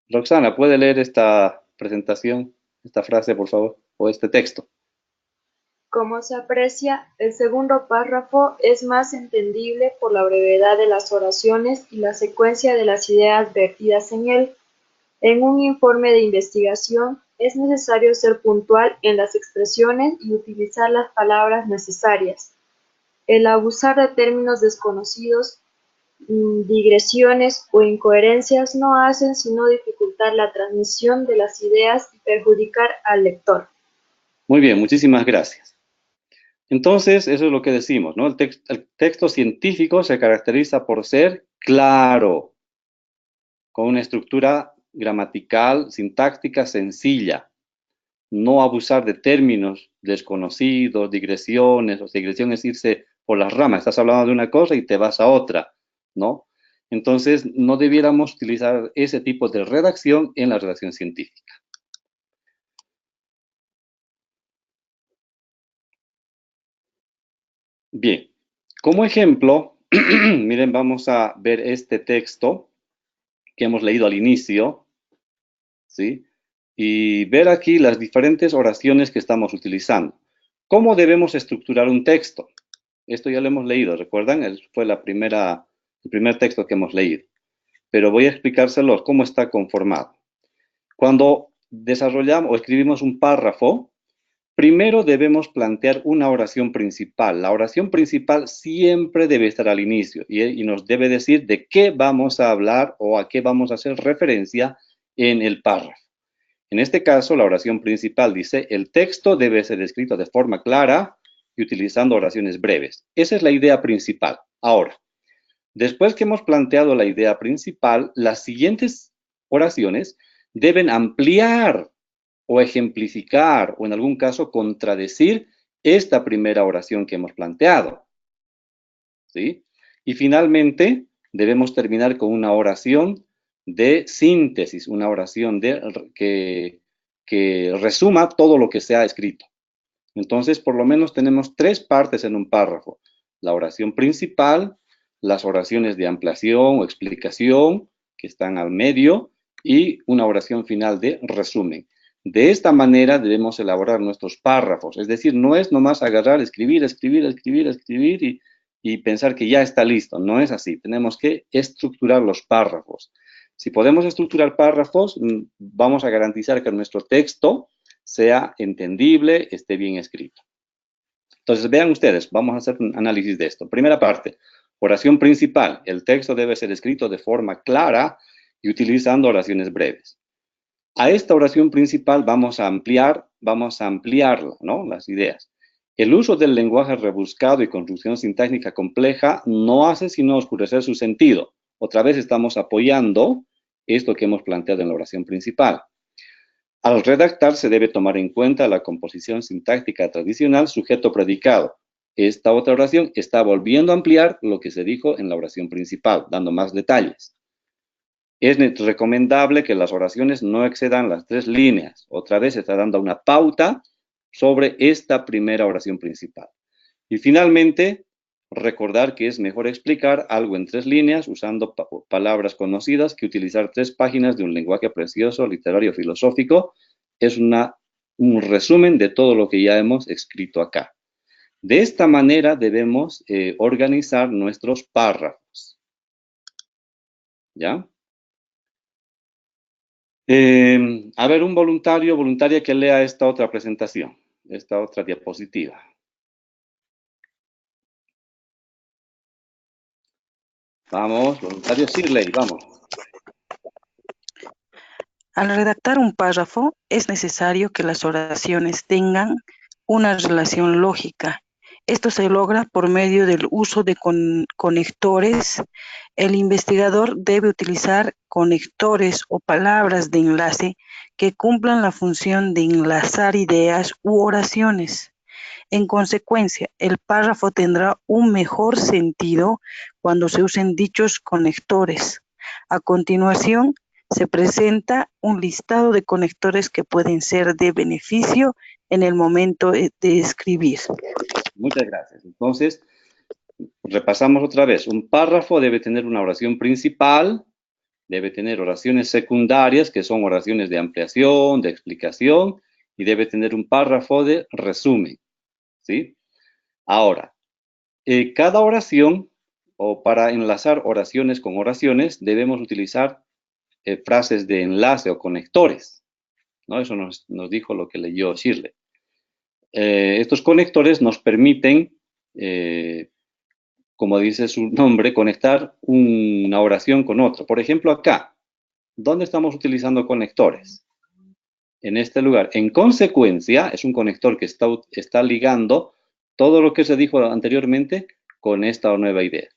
Roxana, ¿puede leer esta presentación, esta frase, por favor? O este texto. Como se aprecia, el segundo párrafo es más entendible por la brevedad de las oraciones y la secuencia de las ideas vertidas en él. En un informe de investigación, es necesario ser puntual en las expresiones y utilizar las palabras necesarias. El abusar de términos desconocidos, digresiones o incoherencias no hacen sino dificultar la transmisión de las ideas y perjudicar al lector. Muy bien, muchísimas gracias. Entonces, eso es lo que decimos, ¿no? El texto científico se caracteriza por ser claro, con una estructura gramatical, sintáctica sencilla. No abusar de términos desconocidos, digresiones, o digresión es irse por las ramas. Estás hablando de una cosa y te vas a otra, ¿no? Entonces, no debiéramos utilizar ese tipo de redacción en la redacción científica. Bien, como ejemplo, miren, vamos a ver este texto que hemos leído al inicio, ¿sí? Y ver aquí las diferentes oraciones que estamos utilizando. ¿Cómo debemos estructurar un texto? Esto ya lo hemos leído, ¿recuerdan? Fue el primer texto que hemos leído. Pero voy a explicárselos cómo está conformado. Cuando desarrollamos o escribimos un párrafo, primero debemos plantear una oración principal. La oración principal siempre debe estar al inicio y nos debe decir de qué vamos a hablar o a qué vamos a hacer referencia en el párrafo. En este caso, la oración principal dice, el texto debe ser escrito de forma clara y utilizando oraciones breves. Esa es la idea principal. Ahora, después que hemos planteado la idea principal, las siguientes oraciones deben ampliar o ejemplificar o en algún caso contradecir esta primera oración que hemos planteado. ¿sí? Y finalmente, debemos terminar con una oración de síntesis, una oración que resuma todo lo que se ha escrito. Entonces, por lo menos tenemos 3 partes en un párrafo. La oración principal, las oraciones de ampliación o explicación, que están al medio, y una oración final de resumen. De esta manera debemos elaborar nuestros párrafos. Es decir, no es nomás agarrar, escribir y pensar que ya está listo. No es así. Tenemos que estructurar los párrafos. Si podemos estructurar párrafos, vamos a garantizar que nuestro texto sea entendible, esté bien escrito. Entonces, vean ustedes, vamos a hacer un análisis de esto. Primera parte, oración principal. El texto debe ser escrito de forma clara y utilizando oraciones breves. A esta oración principal vamos a ampliarla, ¿no? Las ideas. El uso del lenguaje rebuscado y construcción sintáctica compleja no hace sino oscurecer su sentido. Otra vez estamos apoyando esto que hemos planteado en la oración principal. Al redactar se debe tomar en cuenta la composición sintáctica tradicional sujeto-predicado. Esta otra oración está volviendo a ampliar lo que se dijo en la oración principal, dando más detalles. Es recomendable que las oraciones no excedan las 3 líneas. Otra vez se está dando una pauta sobre esta primera oración principal. Y finalmente, recordar que es mejor explicar algo en 3 líneas usando palabras conocidas que utilizar 3 páginas de un lenguaje precioso, literario, filosófico. Es un resumen de todo lo que ya hemos escrito acá. De esta manera debemos organizar nuestros párrafos. ¿Ya? A ver, un voluntario, voluntaria que lea esta otra presentación, esta otra diapositiva. Vamos, voluntario Shirley, vamos. Al redactar un párrafo, es necesario que las oraciones tengan una relación lógica. Esto se logra por medio del uso de conectores. El investigador debe utilizar conectores o palabras de enlace que cumplan la función de enlazar ideas u oraciones. En consecuencia, el párrafo tendrá un mejor sentido cuando se usen dichos conectores. A continuación, se presenta un listado de conectores que pueden ser de beneficio en el momento de escribir. Muchas gracias. Entonces, repasamos otra vez. Un párrafo debe tener una oración principal, debe tener oraciones secundarias, que son oraciones de ampliación, de explicación, y debe tener un párrafo de resumen. ¿Sí? Ahora, cada oración, o para enlazar oraciones con oraciones, debemos utilizar frases de enlace o conectores, ¿no? Eso nos dijo lo que leyó Shirley. Estos conectores nos permiten, como dice su nombre, conectar una oración con otra. Por ejemplo, acá, ¿dónde estamos utilizando conectores? En este lugar. En consecuencia, es un conector que está ligando todo lo que se dijo anteriormente con esta nueva idea.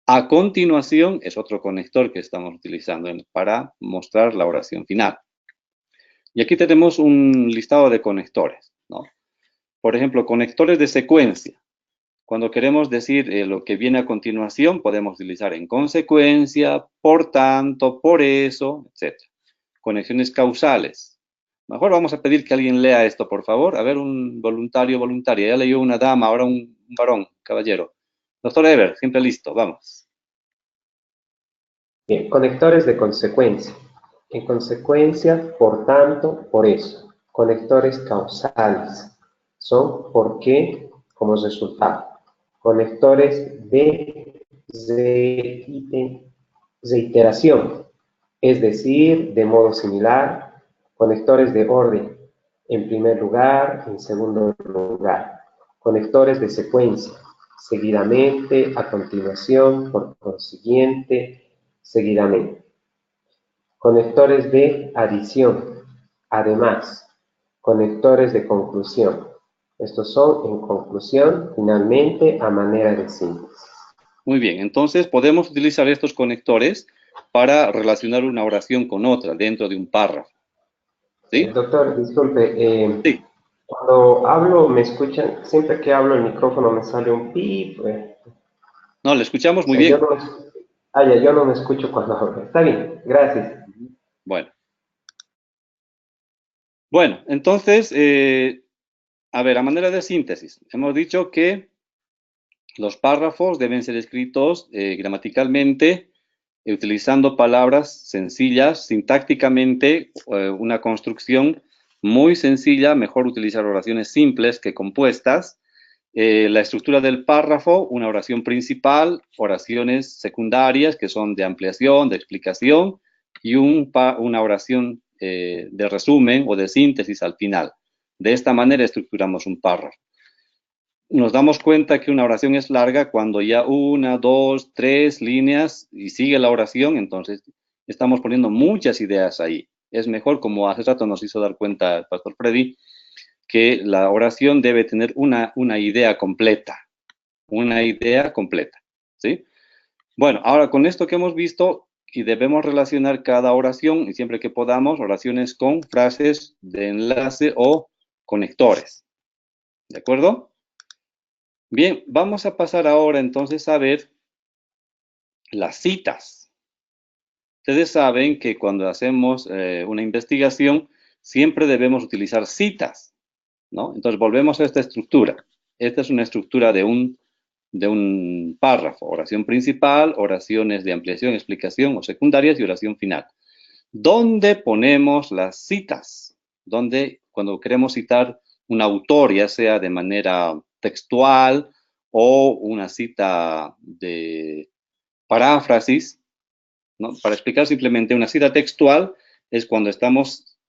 A continuación, es otro conector que estamos utilizando para mostrar la oración final. Y aquí tenemos un listado de conectores, ¿no? Por ejemplo, conectores de secuencia. Cuando queremos decir lo que viene a continuación, podemos utilizar en consecuencia, por tanto, por eso, etc. Conexiones causales. Mejor vamos a pedir que alguien lea esto, por favor. A ver, un voluntario, voluntaria. Ya leyó una dama, ahora un varón, caballero. Doctor Eber, siempre listo, vamos. Bien, conectores de consecuencia. En consecuencia, por tanto, por eso. Conectores causales. Son por qué como resultado. Conectores de reiteración, es decir, de modo similar. Conectores de orden, en primer lugar, en segundo lugar. Conectores de secuencia, seguidamente, a continuación, por consiguiente, seguidamente. Conectores de adición, además. Conectores de conclusión. Estos son, en conclusión, finalmente, a manera de síntesis. Muy bien, entonces podemos utilizar estos conectores para relacionar una oración con otra dentro de un párrafo. ¿Sí? Doctor, disculpe. Sí. Cuando hablo, ¿me escuchan? Siempre que hablo el micrófono me sale un pip. No, le escuchamos muy sea, bien. yo no me escucho cuando hablo. Está bien, gracias. Bueno. Bueno, entonces, a ver, a manera de síntesis, hemos dicho que los párrafos deben ser escritos gramaticalmente, utilizando palabras sencillas, sintácticamente, una construcción muy sencilla, mejor utilizar oraciones simples que compuestas. La estructura del párrafo, una oración principal, oraciones secundarias que son de ampliación, de explicación, y una oración de resumen o de síntesis al final. De esta manera estructuramos un párrafo. Nos damos cuenta que una oración es larga cuando ya 1, 2, 3 líneas y sigue la oración, entonces estamos poniendo muchas ideas ahí. Es mejor, como hace rato nos hizo dar cuenta el pastor Freddy, que la oración debe tener una idea completa, ¿sí? Bueno, ahora con esto que hemos visto, y debemos relacionar cada oración, y siempre que podamos, oraciones con frases de enlace o conectores, ¿de acuerdo? Bien, vamos a pasar ahora entonces a ver las citas. Ustedes saben que cuando hacemos una investigación, siempre debemos utilizar citas, ¿no? Entonces volvemos a esta estructura. Esta es una estructura de un párrafo, oración principal, oraciones de ampliación, explicación o secundarias y oración final. ¿Dónde ponemos las citas? ¿Dónde, cuando queremos citar un autor, ya sea de manera textual o una cita de paráfrasis, ¿no? Para explicar simplemente una cita textual es cuando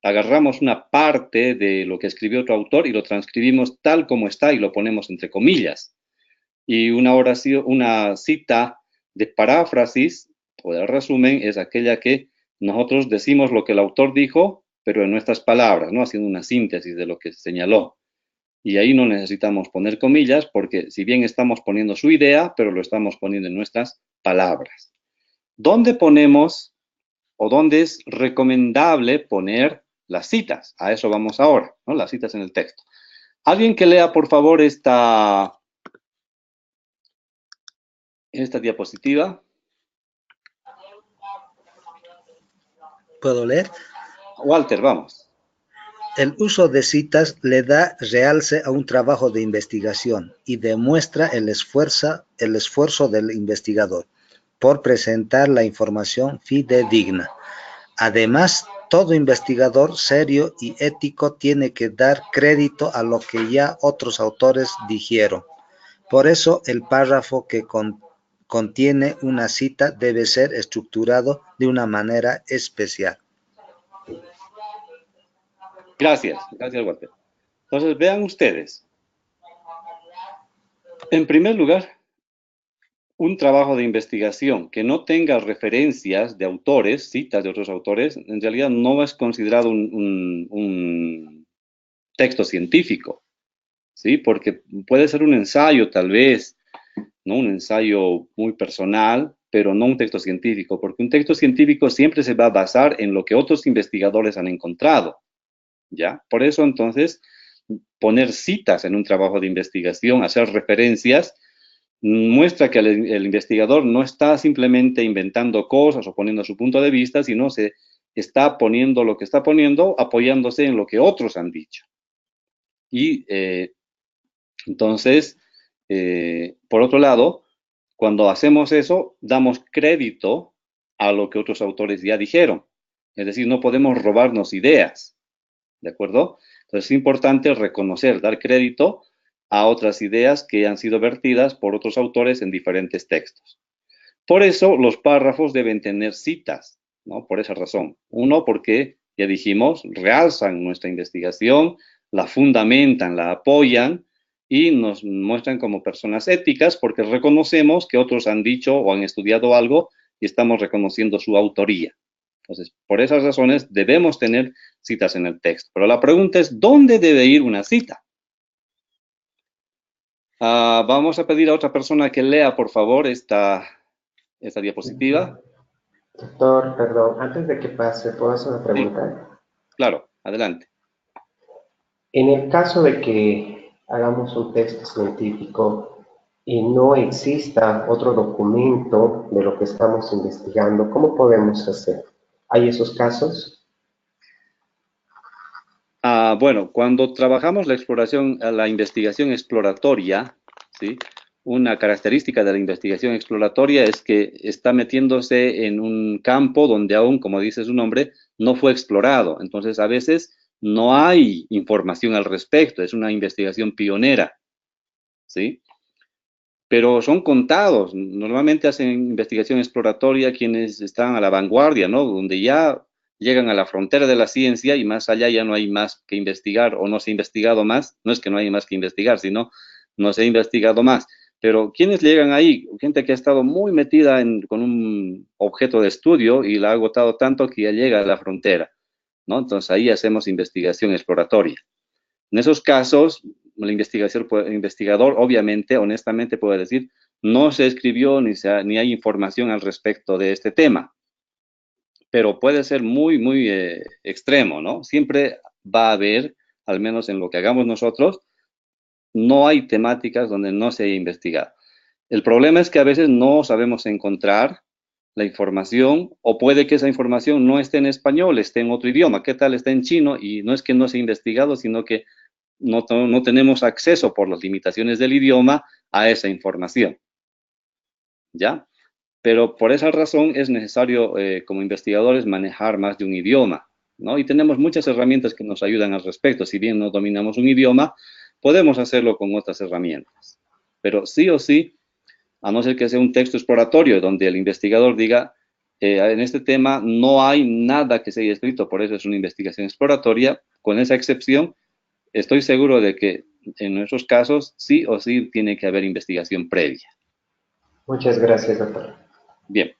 agarramos una parte de lo que escribió otro autor y lo transcribimos tal como está y lo ponemos entre comillas. Y una cita de paráfrasis o de resumen es aquella que nosotros decimos lo que el autor dijo, pero en nuestras palabras, ¿no? Haciendo una síntesis de lo que señaló. Y ahí no necesitamos poner comillas porque si bien estamos poniendo su idea, pero lo estamos poniendo en nuestras palabras. ¿Dónde ponemos o dónde es recomendable poner las citas? A eso vamos ahora, ¿no? Las citas en el texto. Alguien que lea, por favor, esta diapositiva. ¿Puedo leer? Walter, vamos. El uso de citas le da realce a un trabajo de investigación y demuestra el esfuerzo del investigador por presentar la información fidedigna. Además, todo investigador serio y ético tiene que dar crédito a lo que ya otros autores dijeron. Por eso, el párrafo que contiene una cita debe ser estructurado de una manera especial. Gracias, Walter. Entonces, vean ustedes. En primer lugar, un trabajo de investigación que no tenga referencias de autores, citas de otros autores, en realidad no es considerado un texto científico, ¿sí? Porque puede ser un ensayo, tal vez, ¿no? Un ensayo muy personal, pero no un texto científico, porque un texto científico siempre se va a basar en lo que otros investigadores han encontrado, ¿ya? Por eso, entonces, poner citas en un trabajo de investigación, hacer referencias, muestra que el investigador no está simplemente inventando cosas o poniendo su punto de vista, sino se está poniendo lo que está poniendo, apoyándose en lo que otros han dicho. Y entonces, por otro lado, cuando hacemos eso, damos crédito a lo que otros autores ya dijeron. Es decir, no podemos robarnos ideas, ¿de acuerdo? Entonces es importante reconocer, dar crédito a otras ideas que han sido vertidas por otros autores en diferentes textos. Por eso los párrafos deben tener citas, ¿no? Por esa razón. Uno, porque, ya dijimos, realzan nuestra investigación, la fundamentan, la apoyan y nos muestran como personas éticas porque reconocemos que otros han dicho o han estudiado algo y estamos reconociendo su autoría. Entonces, por esas razones debemos tener citas en el texto. Pero la pregunta es, ¿dónde debe ir una cita? Vamos a pedir a otra persona que lea, por favor, esta diapositiva. Doctor, perdón, antes de que pase, ¿puedo hacer una pregunta? Sí. Claro, adelante. En el caso de que hagamos un texto científico, y no exista otro documento de lo que estamos investigando, ¿cómo podemos hacer? ¿Hay esos casos? Bueno, cuando trabajamos la exploración, la investigación exploratoria, ¿sí? Una característica de la investigación exploratoria es que está metiéndose en un campo donde aún, como dice su nombre, no fue explorado. Entonces, a veces no hay información al respecto, es una investigación pionera, ¿sí? Pero son contados. Normalmente hacen investigación exploratoria quienes están a la vanguardia, ¿no? Donde ya llegan a la frontera de la ciencia y más allá ya no hay más que investigar o no se ha investigado más. No es que no hay más que investigar, sino no se ha investigado más. Pero quienes llegan ahí, gente que ha estado muy metida con un objeto de estudio y la ha agotado tanto que ya llega a la frontera, ¿no? Entonces ahí hacemos investigación exploratoria. En esos casos, el investigador, obviamente, honestamente puede decir, no se escribió ni hay información al respecto de este tema, pero puede ser muy, muy extremo, ¿no? Siempre va a haber, al menos en lo que hagamos nosotros, no hay temáticas donde no se haya investigado. El problema es que a veces no sabemos encontrar la información o puede que esa información no esté en español, esté en otro idioma. ¿Qué tal está en chino? Y no es que no se ha investigado, sino que no tenemos acceso por las limitaciones del idioma a esa información, ¿ya? Pero por esa razón es necesario, como investigadores, manejar más de un idioma, ¿no? Y tenemos muchas herramientas que nos ayudan al respecto. Si bien no dominamos un idioma, podemos hacerlo con otras herramientas. Pero sí o sí, a no ser que sea un texto exploratorio donde el investigador diga, en este tema no hay nada que se haya escrito, por eso es una investigación exploratoria, con esa excepción, estoy seguro de que en nuestros casos sí o sí tiene que haber investigación previa. Muchas gracias, doctor. Bien.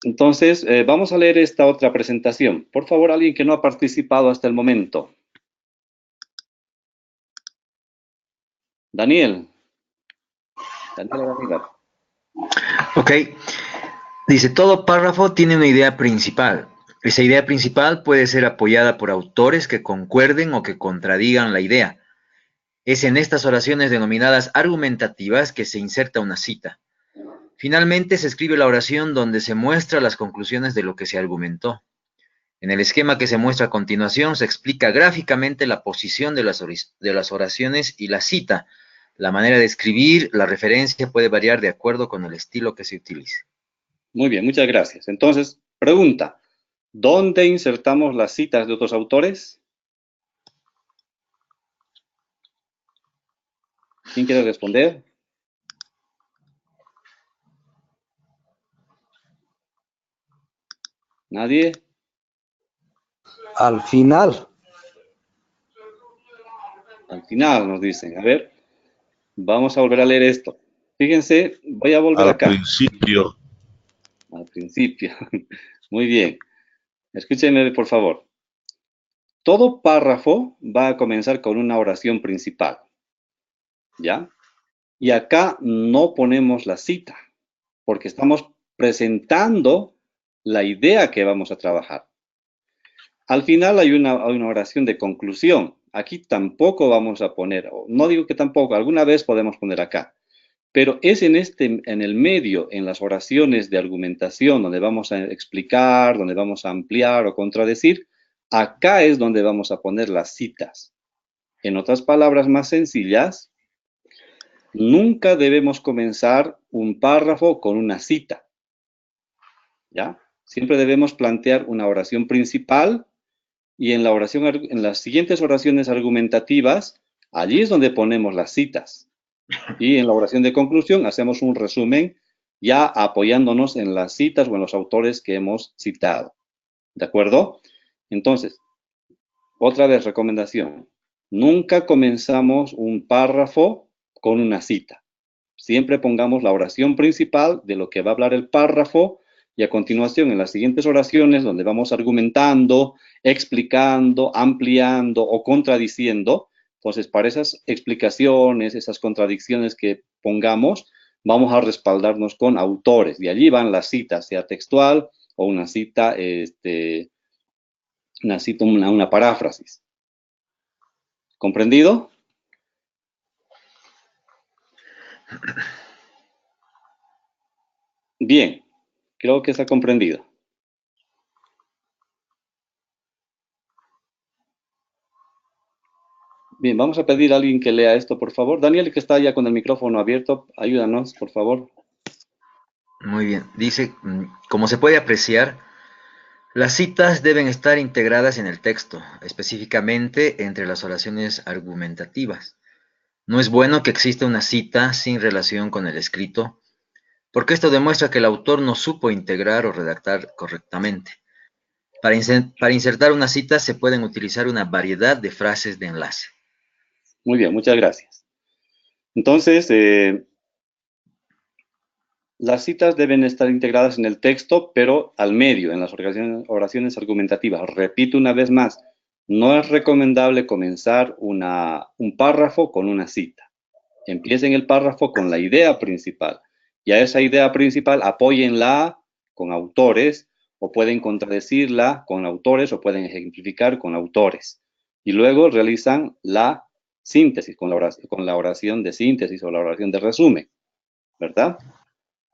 Entonces, vamos a leer esta otra presentación. Por favor, alguien que no ha participado hasta el momento. Daniel. Daniel. Ok. Dice, todo párrafo tiene una idea principal. Esa idea principal puede ser apoyada por autores que concuerden o que contradigan la idea. Es en estas oraciones denominadas argumentativas que se inserta una cita. Finalmente se escribe la oración donde se muestran las conclusiones de lo que se argumentó. En el esquema que se muestra a continuación se explica gráficamente la posición de las oraciones y la cita. La manera de escribir, la referencia puede variar de acuerdo con el estilo que se utilice. Muy bien, muchas gracias. Entonces, pregunta, ¿dónde insertamos las citas de otros autores? ¿Quién quiere responder? ¿Nadie? Al final. Al final nos dicen. A ver, vamos a volver a leer esto. Fíjense, voy a volver acá. Al principio. Al principio. Muy bien. Escúchenme, por favor. Todo párrafo va a comenzar con una oración principal. ¿Ya? Y acá no ponemos la cita, porque estamos presentando la idea que vamos a trabajar. Al final hay una oración de conclusión. Aquí tampoco vamos a poner, no digo que tampoco, alguna vez podemos poner acá, pero es en el medio, en las oraciones de argumentación, donde vamos a explicar, donde vamos a ampliar o contradecir, acá es donde vamos a poner las citas. En otras palabras más sencillas, nunca debemos comenzar un párrafo con una cita, ¿ya? Siempre debemos plantear una oración principal y en las siguientes oraciones argumentativas, allí es donde ponemos las citas. Y en la oración de conclusión hacemos un resumen ya apoyándonos en las citas o en los autores que hemos citado. ¿De acuerdo? Entonces, otra vez recomendación. Nunca comenzamos un párrafo con una cita. Siempre pongamos la oración principal de lo que va a hablar el párrafo y a continuación en las siguientes oraciones donde vamos argumentando, explicando, ampliando o contradiciendo. Entonces, para esas explicaciones, esas contradicciones que pongamos, vamos a respaldarnos con autores. Y allí van las citas, sea textual o una cita, una paráfrasis. ¿Comprendido? Bien, creo que está comprendido. Bien, vamos a pedir a alguien que lea esto, por favor. Daniel, que está ya con el micrófono abierto, ayúdanos, por favor. Muy bien. Dice, como se puede apreciar, las citas deben estar integradas en el texto, específicamente entre las oraciones argumentativas. No es bueno que exista una cita sin relación con el escrito, porque esto demuestra que el autor no supo integrar o redactar correctamente. Para insertar una cita se pueden utilizar una variedad de frases de enlace. Muy bien, muchas gracias. Entonces, las citas deben estar integradas en el texto, pero al medio, en las oraciones argumentativas. Repito una vez más, no es recomendable comenzar un párrafo con una cita. Empiecen el párrafo con la idea principal, y a esa idea principal apóyenla con autores, o pueden contradecirla con autores, o pueden ejemplificar con autores. Y luego realizan la síntesis, con la oración de síntesis o la oración de resumen, ¿verdad?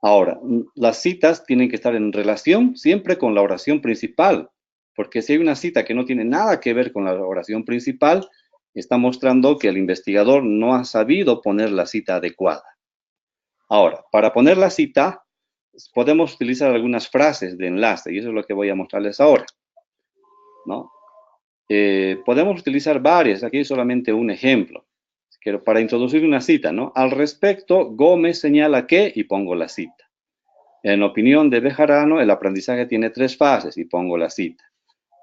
Ahora, las citas tienen que estar en relación siempre con la oración principal, porque si hay una cita que no tiene nada que ver con la oración principal, está mostrando que el investigador no ha sabido poner la cita adecuada. Ahora, para poner la cita, podemos utilizar algunas frases de enlace, y eso es lo que voy a mostrarles ahora, ¿no? Podemos utilizar varias, aquí solamente un ejemplo. Para introducir una cita, ¿no? Al respecto, Gómez señala que, y pongo la cita. En opinión de Bejarano, el aprendizaje tiene 3 fases, y pongo la cita.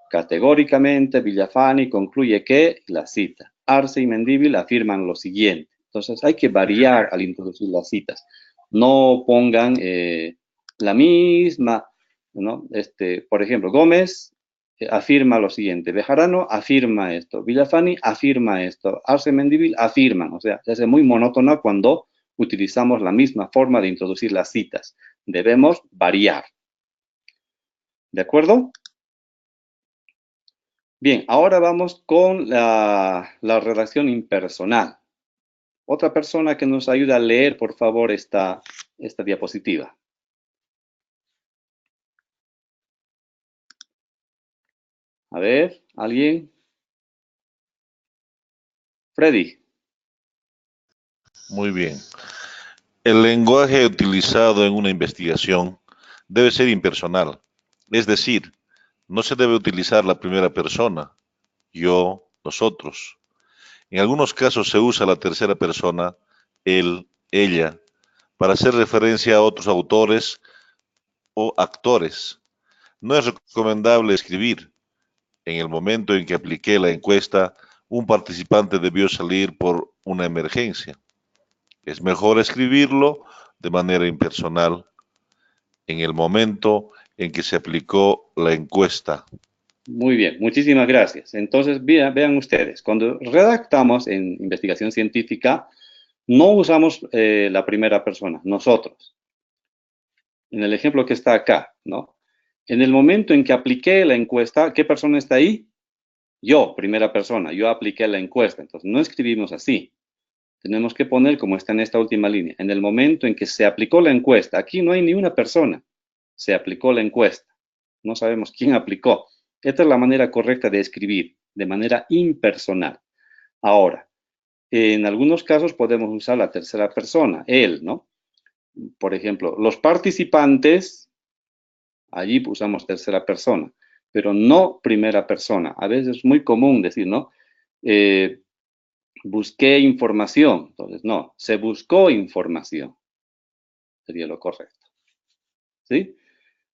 Categóricamente, Villafani concluye que, la cita. Arce y Mendívil afirman lo siguiente. Entonces, hay que variar al introducir las citas. No pongan la misma, ¿no? Por ejemplo, Gómez afirma lo siguiente, Bejarano afirma esto, Villafani afirma esto, Arce y Mendívil afirman. O sea, se hace muy monótono cuando utilizamos la misma forma de introducir las citas. Debemos variar. ¿De acuerdo? Bien, ahora vamos con la redacción impersonal. Otra persona que nos ayude a leer, por favor, esta diapositiva. A ver, ¿alguien? Freddy. Muy bien. El lenguaje utilizado en una investigación debe ser impersonal, es decir, no se debe utilizar la primera persona, yo, nosotros. En algunos casos se usa la tercera persona, él, ella, para hacer referencia a otros autores o actores. No es recomendable escribir. En el momento en que apliqué la encuesta, un participante debió salir por una emergencia. Es mejor escribirlo de manera impersonal en el momento en que se aplicó la encuesta. Muy bien, muchísimas gracias. Entonces, vean ustedes, cuando redactamos en investigación científica, no usamos la primera persona, nosotros. En el ejemplo que está acá, ¿no? En el momento en que apliqué la encuesta, ¿qué persona está ahí? Yo, primera persona, yo apliqué la encuesta. Entonces, no escribimos así. Tenemos que poner como está en esta última línea. En el momento en que se aplicó la encuesta, aquí no hay ni una persona. Se aplicó la encuesta. No sabemos quién aplicó. Esta es la manera correcta de escribir, de manera impersonal. Ahora, en algunos casos podemos usar la tercera persona, él, ¿no? Por ejemplo, los participantes, allí usamos tercera persona, pero no primera persona. A veces es muy común decir, ¿no? Busqué información. Entonces, no, se buscó información. Sería lo correcto. ¿Sí?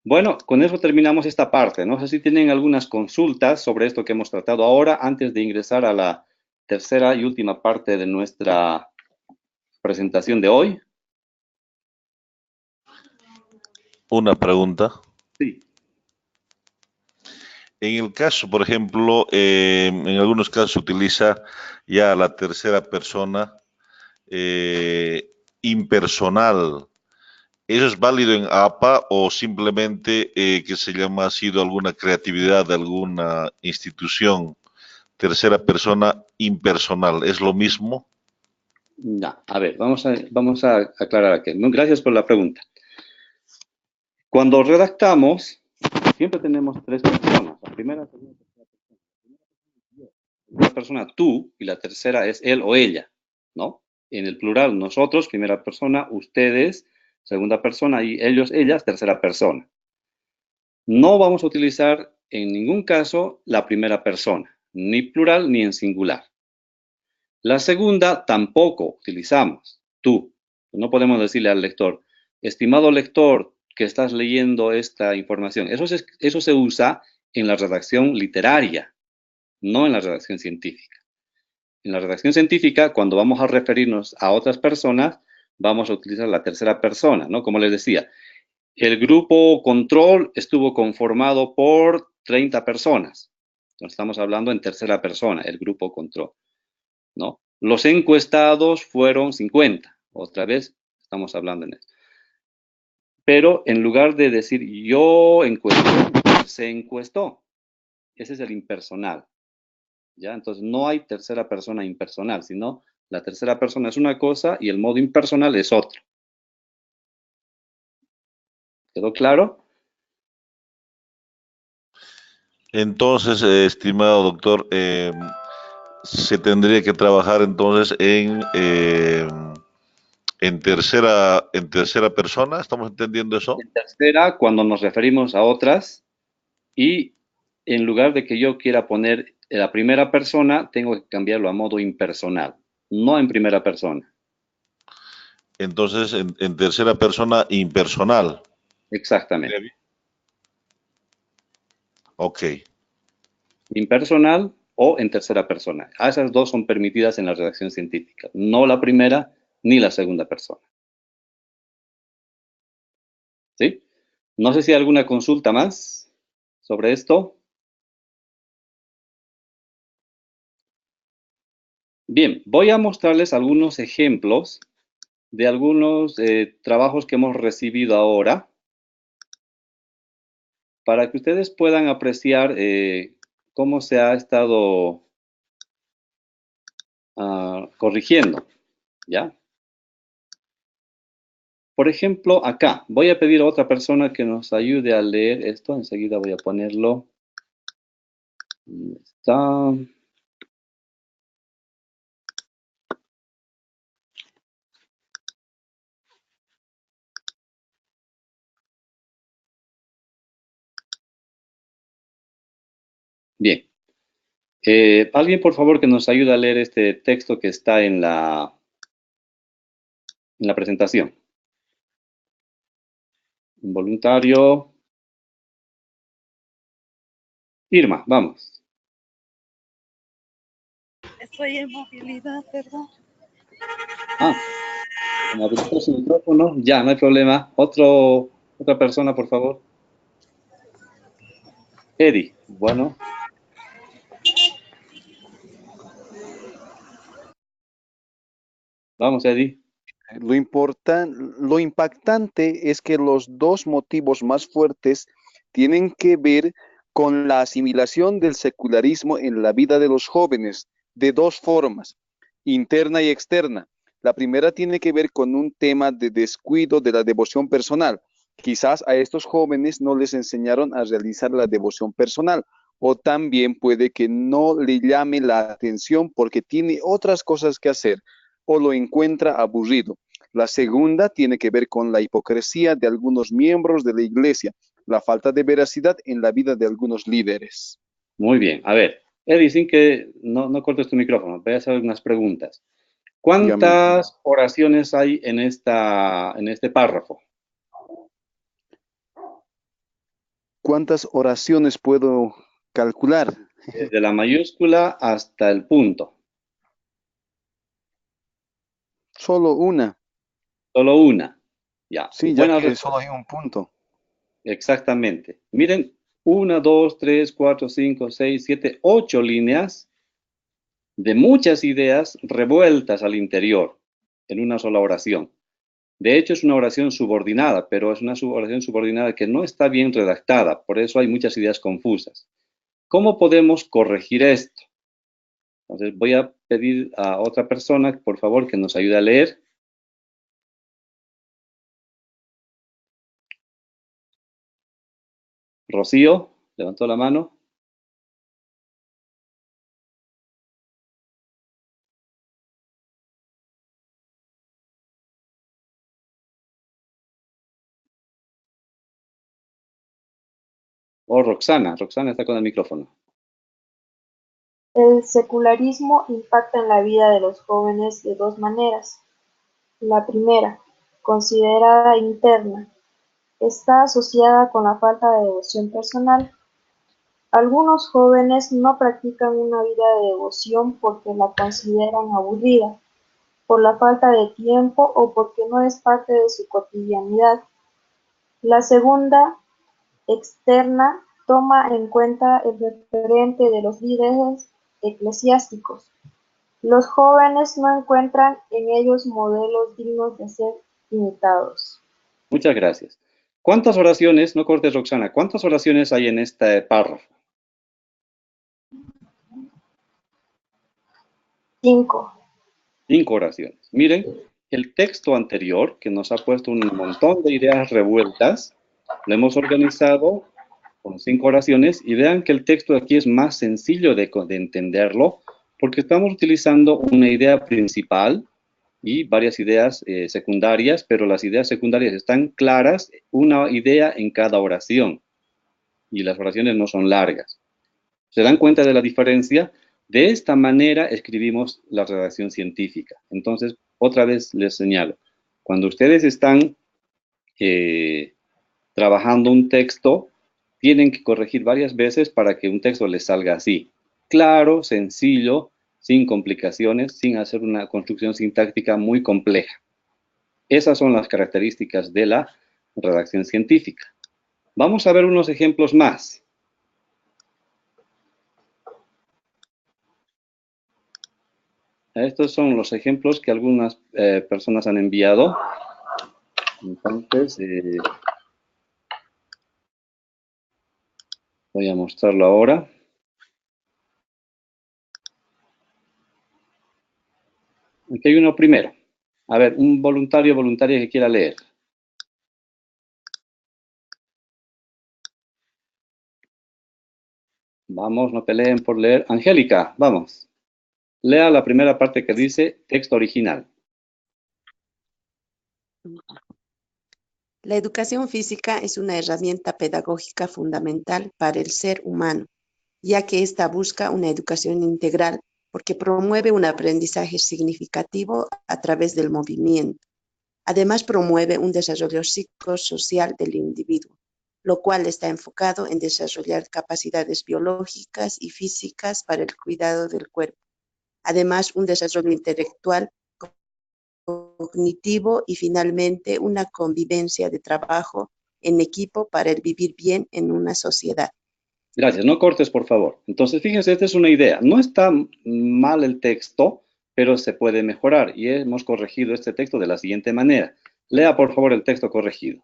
Bueno, con eso terminamos esta parte. No sé si tienen algunas consultas sobre esto que hemos tratado ahora, antes de ingresar a la tercera y última parte de nuestra presentación de hoy. Una pregunta. Sí. En el caso, por ejemplo, en algunos casos se utiliza ya la tercera persona impersonal. ¿Eso es válido en APA o simplemente que se llama ha sido alguna creatividad de alguna institución? Tercera persona impersonal, ¿es lo mismo? Ya, a ver, vamos a aclarar aquí. Gracias por la pregunta. Cuando redactamos, siempre tenemos tres personas. La primera, segunda, tercera persona. La persona tú y la tercera es él o ella, ¿no? En el plural, nosotros, primera persona, ustedes, segunda persona y ellos, ellas, tercera persona. No vamos a utilizar en ningún caso la primera persona, ni plural ni en singular. La segunda tampoco utilizamos, tú. No podemos decirle al lector, estimado lector que estás leyendo esta información. Eso se usa en la redacción literaria, no en la redacción científica. En la redacción científica, cuando vamos a referirnos a otras personas, vamos a utilizar la tercera persona, ¿no? Como les decía, el grupo control estuvo conformado por 30 personas. Entonces estamos hablando en tercera persona, el grupo control, ¿no? Los encuestados fueron 50. Otra vez estamos hablando en eso. Pero en lugar de decir yo encuesté, se encuestó. Ese es el impersonal. ¿Ya? Entonces no hay tercera persona impersonal, sino la tercera persona es una cosa y el modo impersonal es otro. ¿Quedó claro? Entonces, estimado doctor, se tendría que trabajar entonces en tercera persona, ¿estamos entendiendo eso? En tercera, cuando nos referimos a otras, y en lugar de que yo quiera poner la primera persona, tengo que cambiarlo a modo impersonal, no en primera persona. Entonces, en tercera persona impersonal. Exactamente. Ok. Impersonal o en tercera persona. Esas dos son permitidas en la redacción científica, no la primera ni la segunda persona. ¿Sí? No sé si hay alguna consulta más sobre esto. Bien, voy a mostrarles algunos ejemplos de algunos trabajos que hemos recibido ahora para que ustedes puedan apreciar cómo se ha estado corrigiendo, ¿ya? Por ejemplo, acá, voy a pedir a otra persona que nos ayude a leer esto. Enseguida voy a ponerlo. ¿Dónde está? Bien. Alguien, por favor, que nos ayude a leer este texto que está en la presentación. Voluntario. Irma, vamos. Estoy en movilidad, perdón. ¿Me habilitó su micrófono? Ya, no hay problema. Otra persona, por favor. Eddie, bueno. Vamos, Eddie. Lo impactante es que los dos motivos más fuertes tienen que ver con la asimilación del secularismo en la vida de los jóvenes, de dos formas, interna y externa. La primera tiene que ver con un tema de descuido de la devoción personal. Quizás a estos jóvenes no les enseñaron a realizar la devoción personal, o también puede que no le llame la atención porque tiene otras cosas que hacer o lo encuentra aburrido. La segunda tiene que ver con la hipocresía de algunos miembros de la iglesia, la falta de veracidad en la vida de algunos líderes. Muy bien. A ver, Eddie, sin que no cortes tu micrófono, voy a hacer unas preguntas. ¿Cuántas oraciones hay en este párrafo? ¿Cuántas oraciones puedo calcular? Desde la mayúscula hasta el punto. Solo una. Solo una. Ya. Sí, ya que solo hay un punto. Exactamente. Miren, 1, 2, 3, 4, 5, 6, 7, 8 líneas de muchas ideas revueltas al interior en una sola oración. De hecho, es una oración subordinada, pero es una oración subordinada que no está bien redactada, por eso hay muchas ideas confusas. ¿Cómo podemos corregir esto? Entonces voy a pedir a otra persona, por favor, que nos ayude a leer. Rocío, levantó la mano. O Roxana, Roxana está con el micrófono. El secularismo impacta en la vida de los jóvenes de dos maneras. La primera, considerada interna, está asociada con la falta de devoción personal. Algunos jóvenes no practican una vida de devoción porque la consideran aburrida, por la falta de tiempo o porque no es parte de su cotidianidad. La segunda, externa, toma en cuenta el referente de los líderes eclesiásticos. Los jóvenes no encuentran en ellos modelos dignos de ser imitados. Muchas gracias. ¿Cuántas oraciones, no cortes Roxana, cuántas oraciones hay en este párrafo? 5. 5 oraciones. Miren, el texto anterior, que nos ha puesto un montón de ideas revueltas, lo hemos organizado con 5 oraciones y vean que el texto aquí es más sencillo de entenderlo porque estamos utilizando una idea principal y varias ideas secundarias, pero las ideas secundarias están claras, una idea en cada oración y las oraciones no son largas. ¿Se dan cuenta de la diferencia? De esta manera escribimos la redacción científica. Entonces, otra vez les señalo, cuando ustedes están trabajando un texto, tienen que corregir varias veces para que un texto les salga así. Claro, sencillo, sin complicaciones, sin hacer una construcción sintáctica muy compleja. Esas son las características de la redacción científica. Vamos a ver unos ejemplos más. Estos son los ejemplos que algunas personas han enviado. Entonces, voy a mostrarlo ahora. Aquí hay uno primero. A ver, un voluntario o voluntaria que quiera leer. Vamos, no peleen por leer. Angélica, vamos. Lea la primera parte que dice texto original. La educación física es una herramienta pedagógica fundamental para el ser humano, ya que ésta busca una educación integral porque promueve un aprendizaje significativo a través del movimiento. Además, promueve un desarrollo psicosocial del individuo, lo cual está enfocado en desarrollar capacidades biológicas y físicas para el cuidado del cuerpo. Además, un desarrollo intelectual, cognitivo y finalmente una convivencia de trabajo en equipo para el vivir bien en una sociedad. Gracias, no cortes, por favor. Entonces, fíjense, esta es una idea. No está mal el texto, pero se puede mejorar y hemos corregido este texto de la siguiente manera. Lea, por favor, el texto corregido.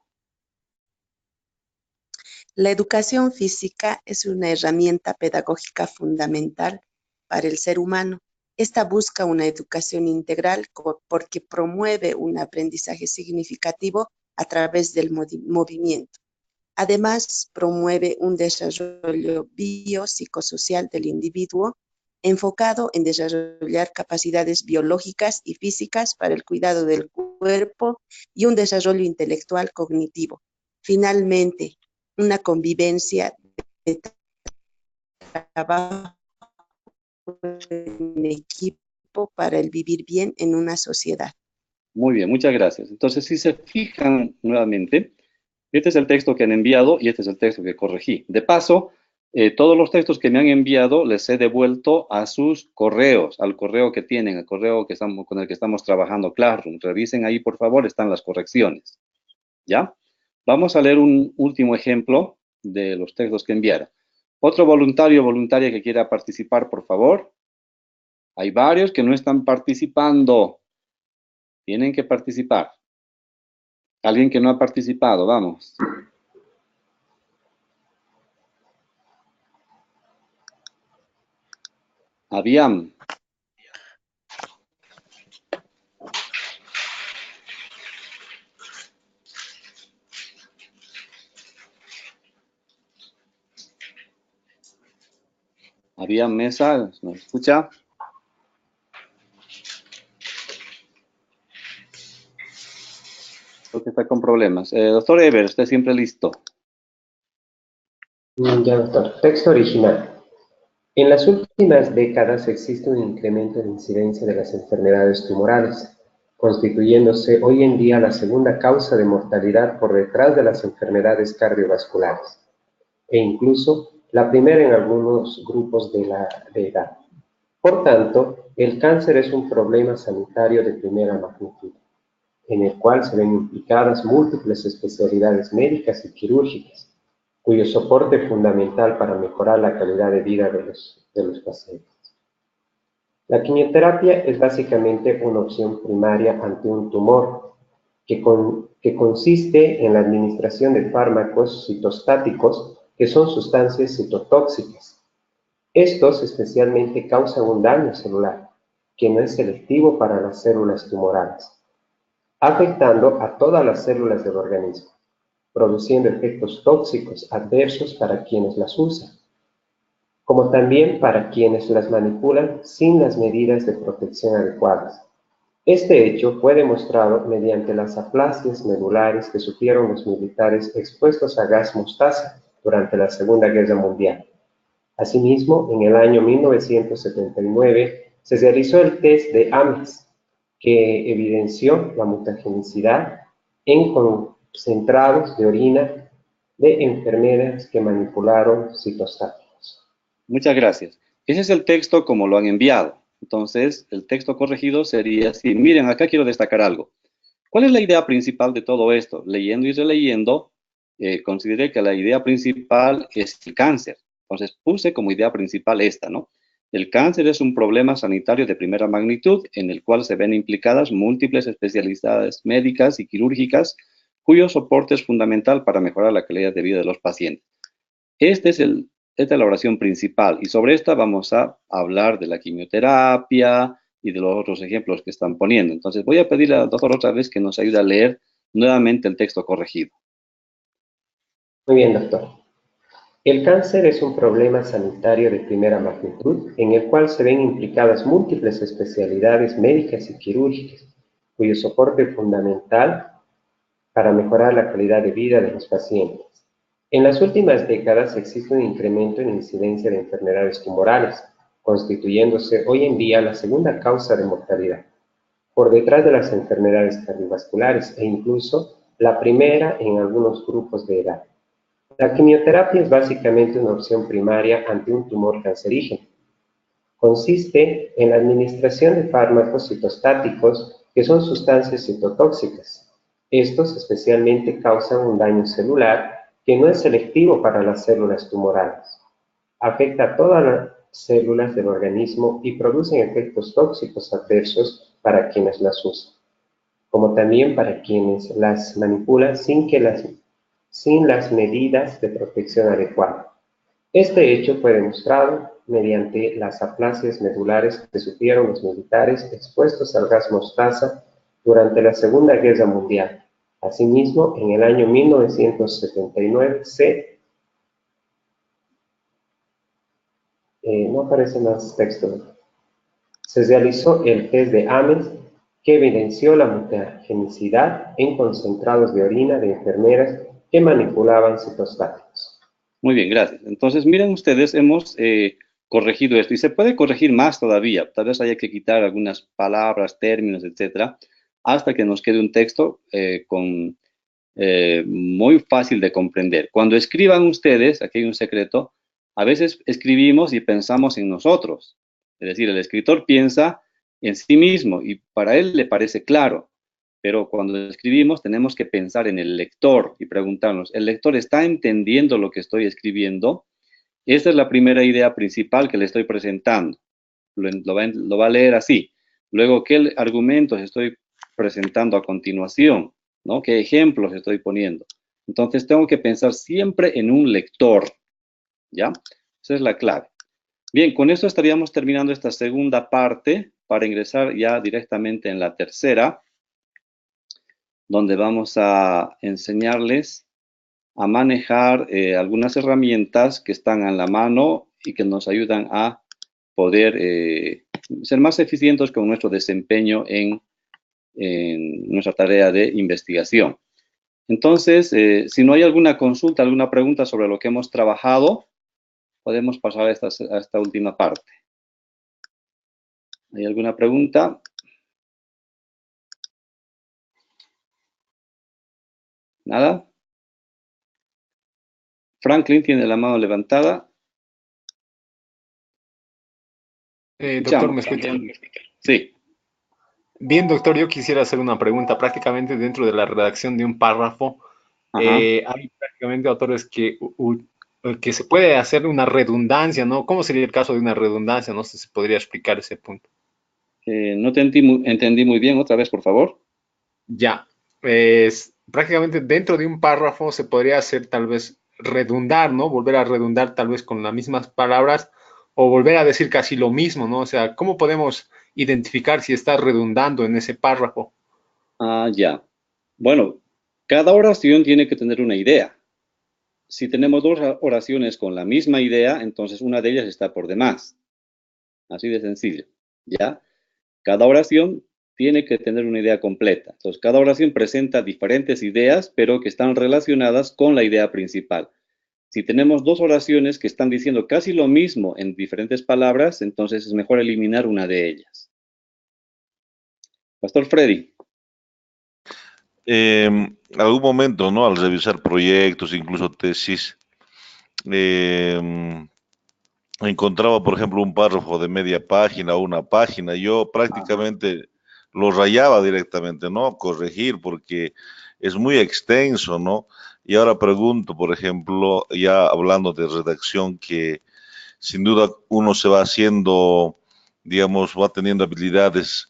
La educación física es una herramienta pedagógica fundamental para el ser humano. Esta busca una educación integral porque promueve un aprendizaje significativo a través del movimiento. Además, promueve un desarrollo biopsicosocial del individuo enfocado en desarrollar capacidades biológicas y físicas para el cuidado del cuerpo y un desarrollo intelectual cognitivo. Finalmente, una convivencia de trabajo en equipo para el vivir bien en una sociedad. Muy bien, muchas gracias. Entonces, si se fijan nuevamente, este es el texto que han enviado y este es el texto que corregí. De paso, todos los textos que me han enviado les he devuelto a sus correos, al correo que tienen, al correo con el que estamos trabajando, Classroom. Revisen ahí, por favor, están las correcciones. ¿Ya? Vamos a leer un último ejemplo de los textos que enviaron. Otro voluntario o voluntaria que quiera participar, por favor. Hay varios que no están participando. Tienen que participar. Alguien que no ha participado, vamos. Aviam. Había mesa, ¿nos escucha? Creo que está con problemas. Doctor Eber, usted siempre listo. Ya, doctor. Texto original. En las últimas décadas existe un incremento en la incidencia de las enfermedades tumorales, constituyéndose hoy en día la segunda causa de mortalidad por detrás de las enfermedades cardiovasculares, e incluso la primera en algunos grupos de edad. Por tanto, el cáncer es un problema sanitario de primera magnitud, en el cual se ven implicadas múltiples especialidades médicas y quirúrgicas, cuyo soporte es fundamental para mejorar la calidad de vida de los pacientes. La quimioterapia es básicamente una opción primaria ante un tumor que consiste en la administración de fármacos citostáticos, que son sustancias citotóxicas. Estos especialmente causan un daño celular, que no es selectivo para las células tumorales, afectando a todas las células del organismo, produciendo efectos tóxicos adversos para quienes las usan, como también para quienes las manipulan sin las medidas de protección adecuadas. Este hecho fue demostrado mediante las aplasias medulares que sufrieron los militares expuestos a gas mostaza durante la Segunda Guerra Mundial. Asimismo, en el año 1979 se realizó el test de Ames, que evidenció la mutagenicidad en concentrados de orina de enfermeras que manipularon citostáticos. Muchas gracias. Ese es el texto como lo han enviado. Entonces, el texto corregido sería así. Miren, acá quiero destacar algo. ¿Cuál es la idea principal de todo esto? Leyendo y releyendo, consideré que la idea principal es el cáncer. Entonces, puse como idea principal esta, ¿no? El cáncer es un problema sanitario de primera magnitud en el cual se ven implicadas múltiples especialidades médicas y quirúrgicas cuyo soporte es fundamental para mejorar la calidad de vida de los pacientes. Esta es la oración principal y sobre esta vamos a hablar de la quimioterapia y de los otros ejemplos que están poniendo. Entonces voy a pedirle al doctor otra vez que nos ayude a leer nuevamente el texto corregido. Muy bien, doctor. El cáncer es un problema sanitario de primera magnitud en el cual se ven implicadas múltiples especialidades médicas y quirúrgicas, cuyo soporte es fundamental para mejorar la calidad de vida de los pacientes. En las últimas décadas existe un incremento en la incidencia de enfermedades tumorales, constituyéndose hoy en día la segunda causa de mortalidad, por detrás de las enfermedades cardiovasculares e incluso la primera en algunos grupos de edad. La quimioterapia es básicamente una opción primaria ante un tumor cancerígeno. Consiste en la administración de fármacos citostáticos, que son sustancias citotóxicas. Estos especialmente causan un daño celular que no es selectivo para las células tumorales. Afecta a todas las células del organismo y producen efectos tóxicos adversos para quienes las usan, como también para quienes las manipulan sin las medidas de protección adecuadas. Este hecho fue demostrado mediante las aplasias medulares que sufrieron los militares expuestos al gas mostaza durante la Segunda Guerra Mundial. Asimismo, en el año 1979 no aparece más texto. Se realizó el test de Ames, que evidenció la mutagenicidad en concentrados de orina de enfermeras que manipulaban citostáticos. Muy bien, gracias. Entonces, miren ustedes, hemos corregido esto y se puede corregir más todavía. Tal vez haya que quitar algunas palabras, términos, etcétera, hasta que nos quede un texto muy fácil de comprender. Cuando escriban ustedes, aquí hay un secreto, a veces escribimos y pensamos en nosotros. Es decir, el escritor piensa en sí mismo y para él le parece claro. Pero cuando escribimos tenemos que pensar en el lector y preguntarnos, ¿el lector está entendiendo lo que estoy escribiendo? Esta es la primera idea principal que le estoy presentando. Lo va a leer así. Luego, ¿qué argumentos estoy presentando a continuación? ¿No? ¿Qué ejemplos estoy poniendo? Entonces tengo que pensar siempre en un lector. ¿Ya? Esa es la clave. Bien, con esto estaríamos terminando esta segunda parte para ingresar ya directamente en la tercera, donde vamos a enseñarles a manejar algunas herramientas que están a la mano y que nos ayudan a poder ser más eficientes con nuestro desempeño en nuestra tarea de investigación. Entonces, si no hay alguna consulta, alguna pregunta sobre lo que hemos trabajado, podemos pasar a esta última parte. ¿Hay alguna pregunta? ¿Nada? Franklin tiene la mano levantada. Doctor, ¿me escucha? Sí. Bien, doctor, yo quisiera hacer una pregunta. Prácticamente dentro de la redacción de un párrafo, hay prácticamente autores que se puede hacer una redundancia, ¿no? ¿Cómo sería el caso de una redundancia? No sé si podría explicar ese punto. No te entendí muy bien. Otra vez, por favor. Ya. Prácticamente dentro de un párrafo se podría hacer tal vez redundar, ¿no? Volver a redundar tal vez con las mismas palabras o volver a decir casi lo mismo, ¿no? O sea, ¿cómo podemos identificar si está redundando en ese párrafo? Ah, ya. Bueno, cada oración tiene que tener una idea. Si tenemos dos oraciones con la misma idea, entonces una de ellas está por demás. Así de sencillo, ¿ya? Cada oración tiene que tener una idea completa. Entonces, cada oración presenta diferentes ideas, pero que están relacionadas con la idea principal. Si tenemos dos oraciones que están diciendo casi lo mismo en diferentes palabras, entonces es mejor eliminar una de ellas. Pastor Freddy. Algún momento, ¿no? Al revisar proyectos, incluso tesis, encontraba, por ejemplo, un párrafo de media página o una página. Yo prácticamente lo rayaba directamente, ¿no? Corregir, porque es muy extenso, ¿no? Y ahora pregunto, por ejemplo, ya hablando de redacción, que sin duda uno se va haciendo, digamos, va teniendo habilidades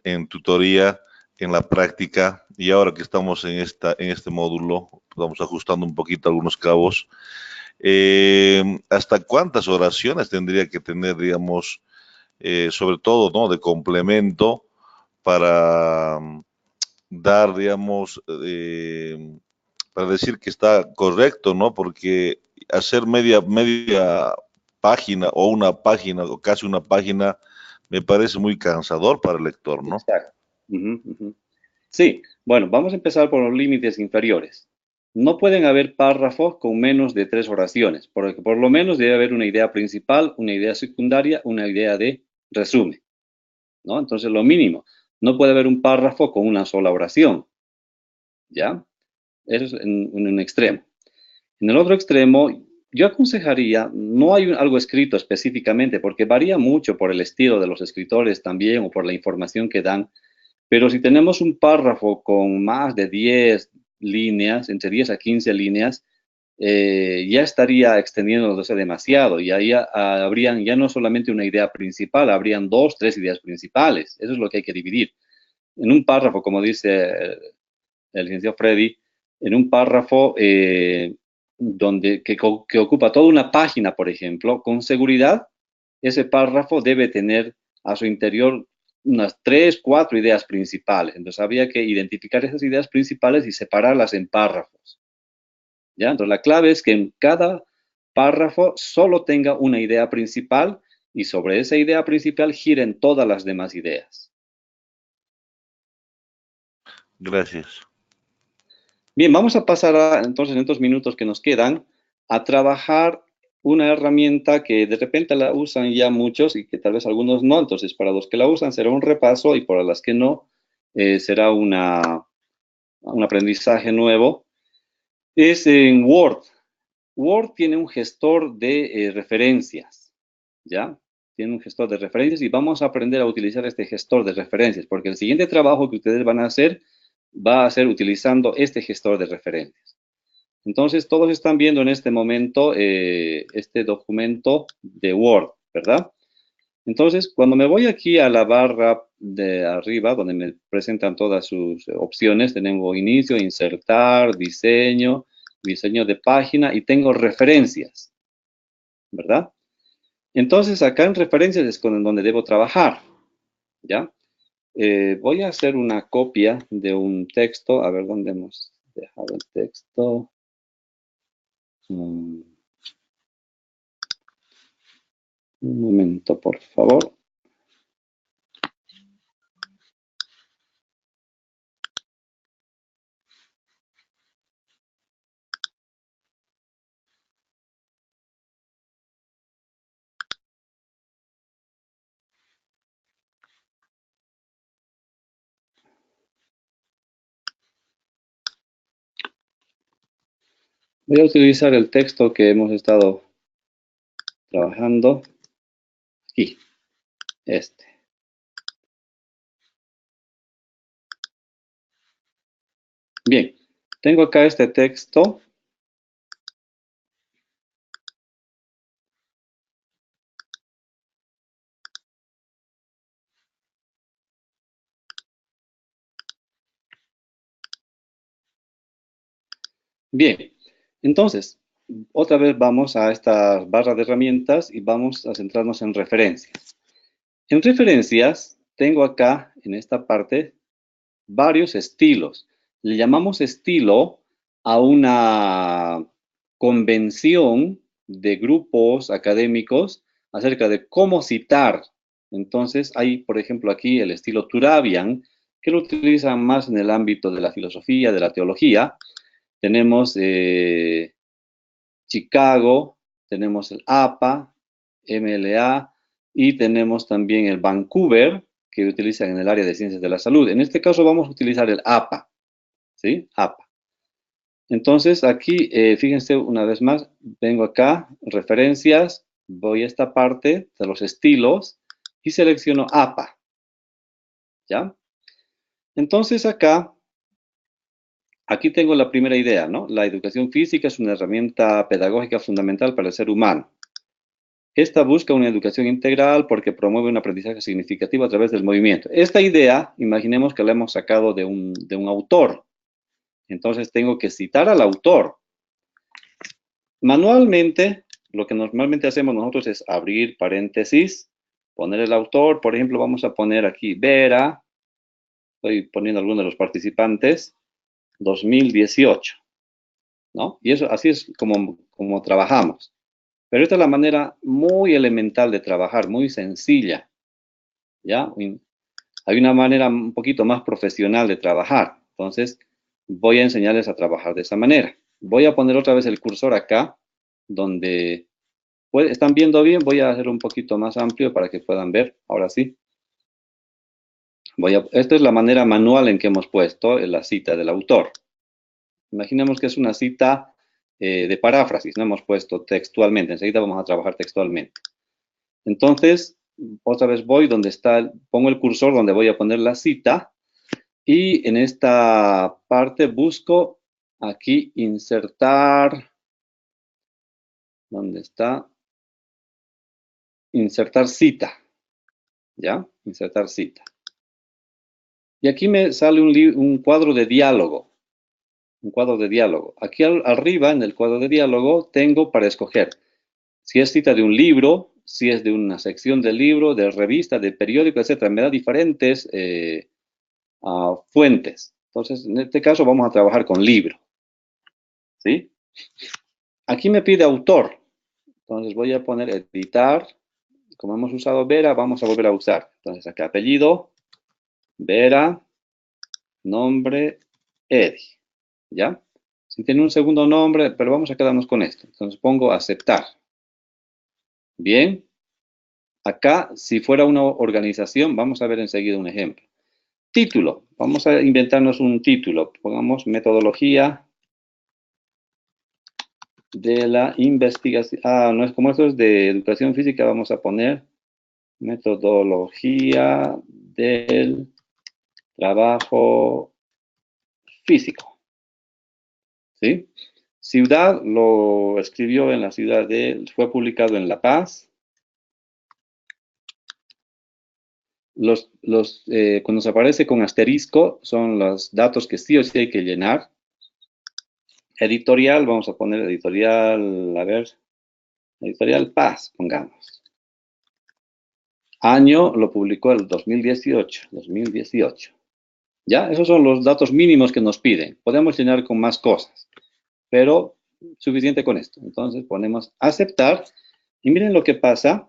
en tutoría, en la práctica, y ahora que estamos en este módulo, vamos ajustando un poquito algunos cabos. ¿Hasta cuántas oraciones tendría que tener, digamos, sobre todo, ¿no? De complemento para dar, digamos, para decir que está correcto, ¿no? Porque hacer media página o una página o casi una página me parece muy cansador para el lector, ¿no? Exacto. Sí, bueno, vamos a empezar por los límites inferiores. No pueden haber párrafos con menos de 3 oraciones, porque por lo menos debe haber una idea principal, una idea secundaria, una idea de resumen, ¿no? Entonces, lo mínimo, no puede haber un párrafo con una sola oración, ¿ya? Eso es en un extremo. En el otro extremo, yo aconsejaría, no hay algo escrito específicamente, porque varía mucho por el estilo de los escritores también o por la información que dan, pero si tenemos un párrafo con más de 10 líneas, entre 10 a 15 líneas, ya estaría extendiéndose demasiado y ahí habrían ya no solamente una idea principal, habrían 2, 3 ideas principales. Eso es lo que hay que dividir. En un párrafo, como dice el licenciado Freddy, en un párrafo que ocupa toda una página, por ejemplo, con seguridad, ese párrafo debe tener a su interior unas 3, 4 ideas principales. Entonces habría que identificar esas ideas principales y separarlas en párrafos. ¿Ya? Entonces la clave es que en cada párrafo solo tenga una idea principal y sobre esa idea principal giren todas las demás ideas. Gracias. Bien, vamos a pasar entonces en estos minutos que nos quedan a trabajar una herramienta que de repente la usan ya muchos y que tal vez algunos no. Entonces, para los que la usan será un repaso y para las que no, será un aprendizaje nuevo. Es en Word. Word tiene un gestor de referencias, ¿ya? Tiene un gestor de referencias y vamos a aprender a utilizar este gestor de referencias, porque el siguiente trabajo que ustedes van a hacer va a ser utilizando este gestor de referencias. Entonces, todos están viendo en este momento este documento de Word, ¿verdad? Entonces, cuando me voy aquí a la barra de arriba, donde me presentan todas sus opciones, tengo inicio, insertar, diseño, diseño de página y tengo referencias, ¿verdad? Entonces, acá en referencias es con donde debo trabajar, ¿ya? Voy a hacer una copia de un texto, a ver dónde hemos dejado el texto. Un momento, por favor. Voy a utilizar el texto que hemos estado trabajando aquí, este. Bien, tengo acá este texto. Bien, entonces, otra vez vamos a esta barra de herramientas y vamos a centrarnos en referencias. En referencias, tengo acá, en esta parte, varios estilos. Le llamamos estilo a una convención de grupos académicos acerca de cómo citar. Entonces, hay, por ejemplo, aquí el estilo Turabian, que lo utilizan más en el ámbito de la filosofía, de la teología. Tenemos Chicago, tenemos el APA, MLA, y tenemos también el Vancouver, que utilizan en el área de ciencias de la salud. En este caso vamos a utilizar el APA, ¿sí? APA. Entonces, aquí, fíjense una vez más, vengo acá, referencias, voy a esta parte de los estilos y selecciono APA, ¿ya? Entonces, acá, aquí tengo la primera idea, ¿no? La educación física es una herramienta pedagógica fundamental para el ser humano. Esta busca una educación integral porque promueve un aprendizaje significativo a través del movimiento. Esta idea, imaginemos que la hemos sacado de un autor. Entonces tengo que citar al autor. Manualmente, lo que normalmente hacemos nosotros es abrir paréntesis, poner el autor. Por ejemplo, vamos a poner aquí Vera. Estoy poniendo algunos de los participantes. 2018. ¿No? Y eso, así es como trabajamos. Pero esta es la manera muy elemental de trabajar, muy sencilla, ¿ya? Hay una manera un poquito más profesional de trabajar. Entonces, voy a enseñarles a trabajar de esa manera. Voy a poner otra vez el cursor acá, donde están viendo bien. Voy a hacer un poquito más amplio para que puedan ver. Ahora sí. Esta es la manera manual en que hemos puesto la cita del autor. Imaginemos que es una cita de paráfrasis, no hemos puesto textualmente. Enseguida vamos a trabajar textualmente. Entonces, otra vez voy donde está, pongo el cursor donde voy a poner la cita y en esta parte busco aquí insertar, ¿dónde está? Insertar cita, ¿ya? Insertar cita. Y aquí me sale un cuadro de diálogo, un cuadro de diálogo. Aquí arriba en el cuadro de diálogo tengo para escoger si es cita de un libro, si es de una sección del libro, de revista, de periódico, etc. Me da diferentes fuentes. Entonces, en este caso vamos a trabajar con libro. ¿Sí? Aquí me pide autor. Entonces voy a poner editar. Como hemos usado Vera, vamos a volver a usar. Entonces acá apellido, Vera, nombre, Edi. ¿Ya? Si tiene un segundo nombre, pero vamos a quedarnos con esto. Entonces pongo aceptar. Bien. Acá, si fuera una organización, vamos a ver enseguida un ejemplo. Título. Vamos a inventarnos un título. Pongamos metodología de la investigación. No es como esto es de educación física, vamos a poner metodología del trabajo físico. ¿Sí? Ciudad, lo escribió en la ciudad fue publicado en La Paz. Cuando se aparece con asterisco, son los datos que sí o sí hay que llenar. Editorial, vamos a poner editorial, a ver, editorial Paz, pongamos. Año, lo publicó el 2018, 2018. ¿Ya? Esos son los datos mínimos que nos piden. Podemos llenar con más cosas, pero suficiente con esto. Entonces ponemos aceptar y miren lo que pasa.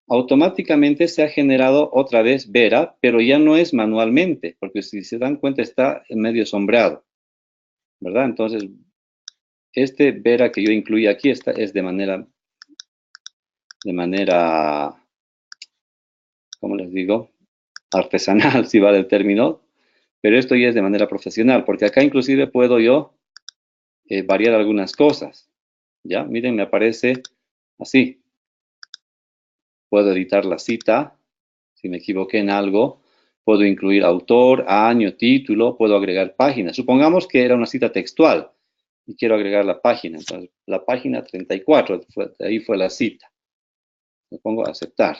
automáticamente se ha generado otra vez Vera, pero ya no es manualmente, porque si se dan cuenta está en medio sombreado, ¿verdad? Entonces, este Vera que yo incluí aquí es de manera, ¿cómo les digo? Artesanal, si vale el término, pero esto ya es de manera profesional, porque acá inclusive puedo yo variar algunas cosas, ¿ya? Miren, me aparece así. Puedo editar la cita, si me equivoqué en algo, puedo incluir autor, año, título, puedo agregar página. Supongamos que era una cita textual y quiero agregar la página. Entonces, la página 34, ahí fue la cita. Le pongo aceptar.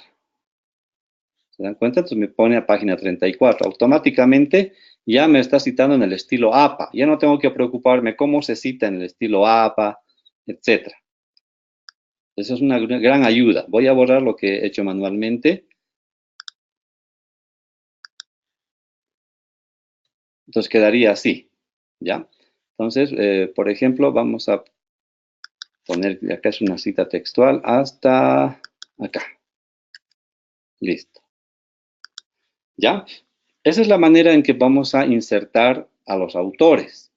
¿Se dan cuenta? Entonces me pone a página 34. Automáticamente ya me está citando en el estilo APA. Ya no tengo que preocuparme cómo se cita en el estilo APA, etc. Eso es una gran ayuda. Voy a borrar lo que he hecho manualmente. Entonces quedaría así, ¿ya? Entonces, por ejemplo, vamos a poner, acá es una cita textual, hasta acá. Listo. ¿Ya? Esa es la manera en que vamos a insertar a los autores.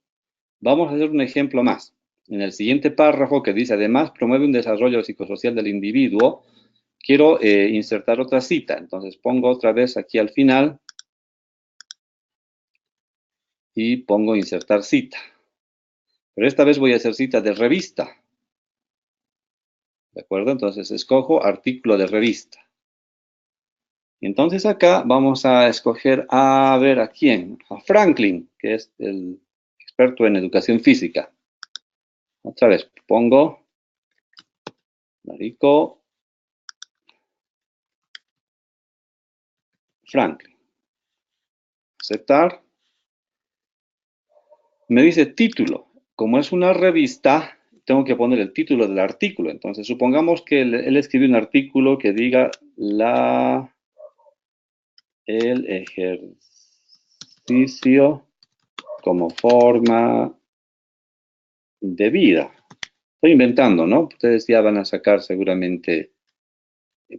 Vamos a hacer un ejemplo más. En el siguiente párrafo que dice, además, promueve un desarrollo psicosocial del individuo, quiero insertar otra cita. Entonces pongo otra vez aquí al final y pongo insertar cita. Pero esta vez voy a hacer cita de revista. ¿De acuerdo? Entonces escojo artículo de revista. Entonces acá vamos a escoger a ver a quién. A Franklin, que es el experto en educación física. Otra vez pongo Marico Franklin. Aceptar. Me dice título. Como es una revista, tengo que poner el título del artículo. Entonces supongamos que él escribió un artículo que diga el ejercicio como forma de vida. Estoy inventando, ¿no? Ustedes ya van a sacar seguramente,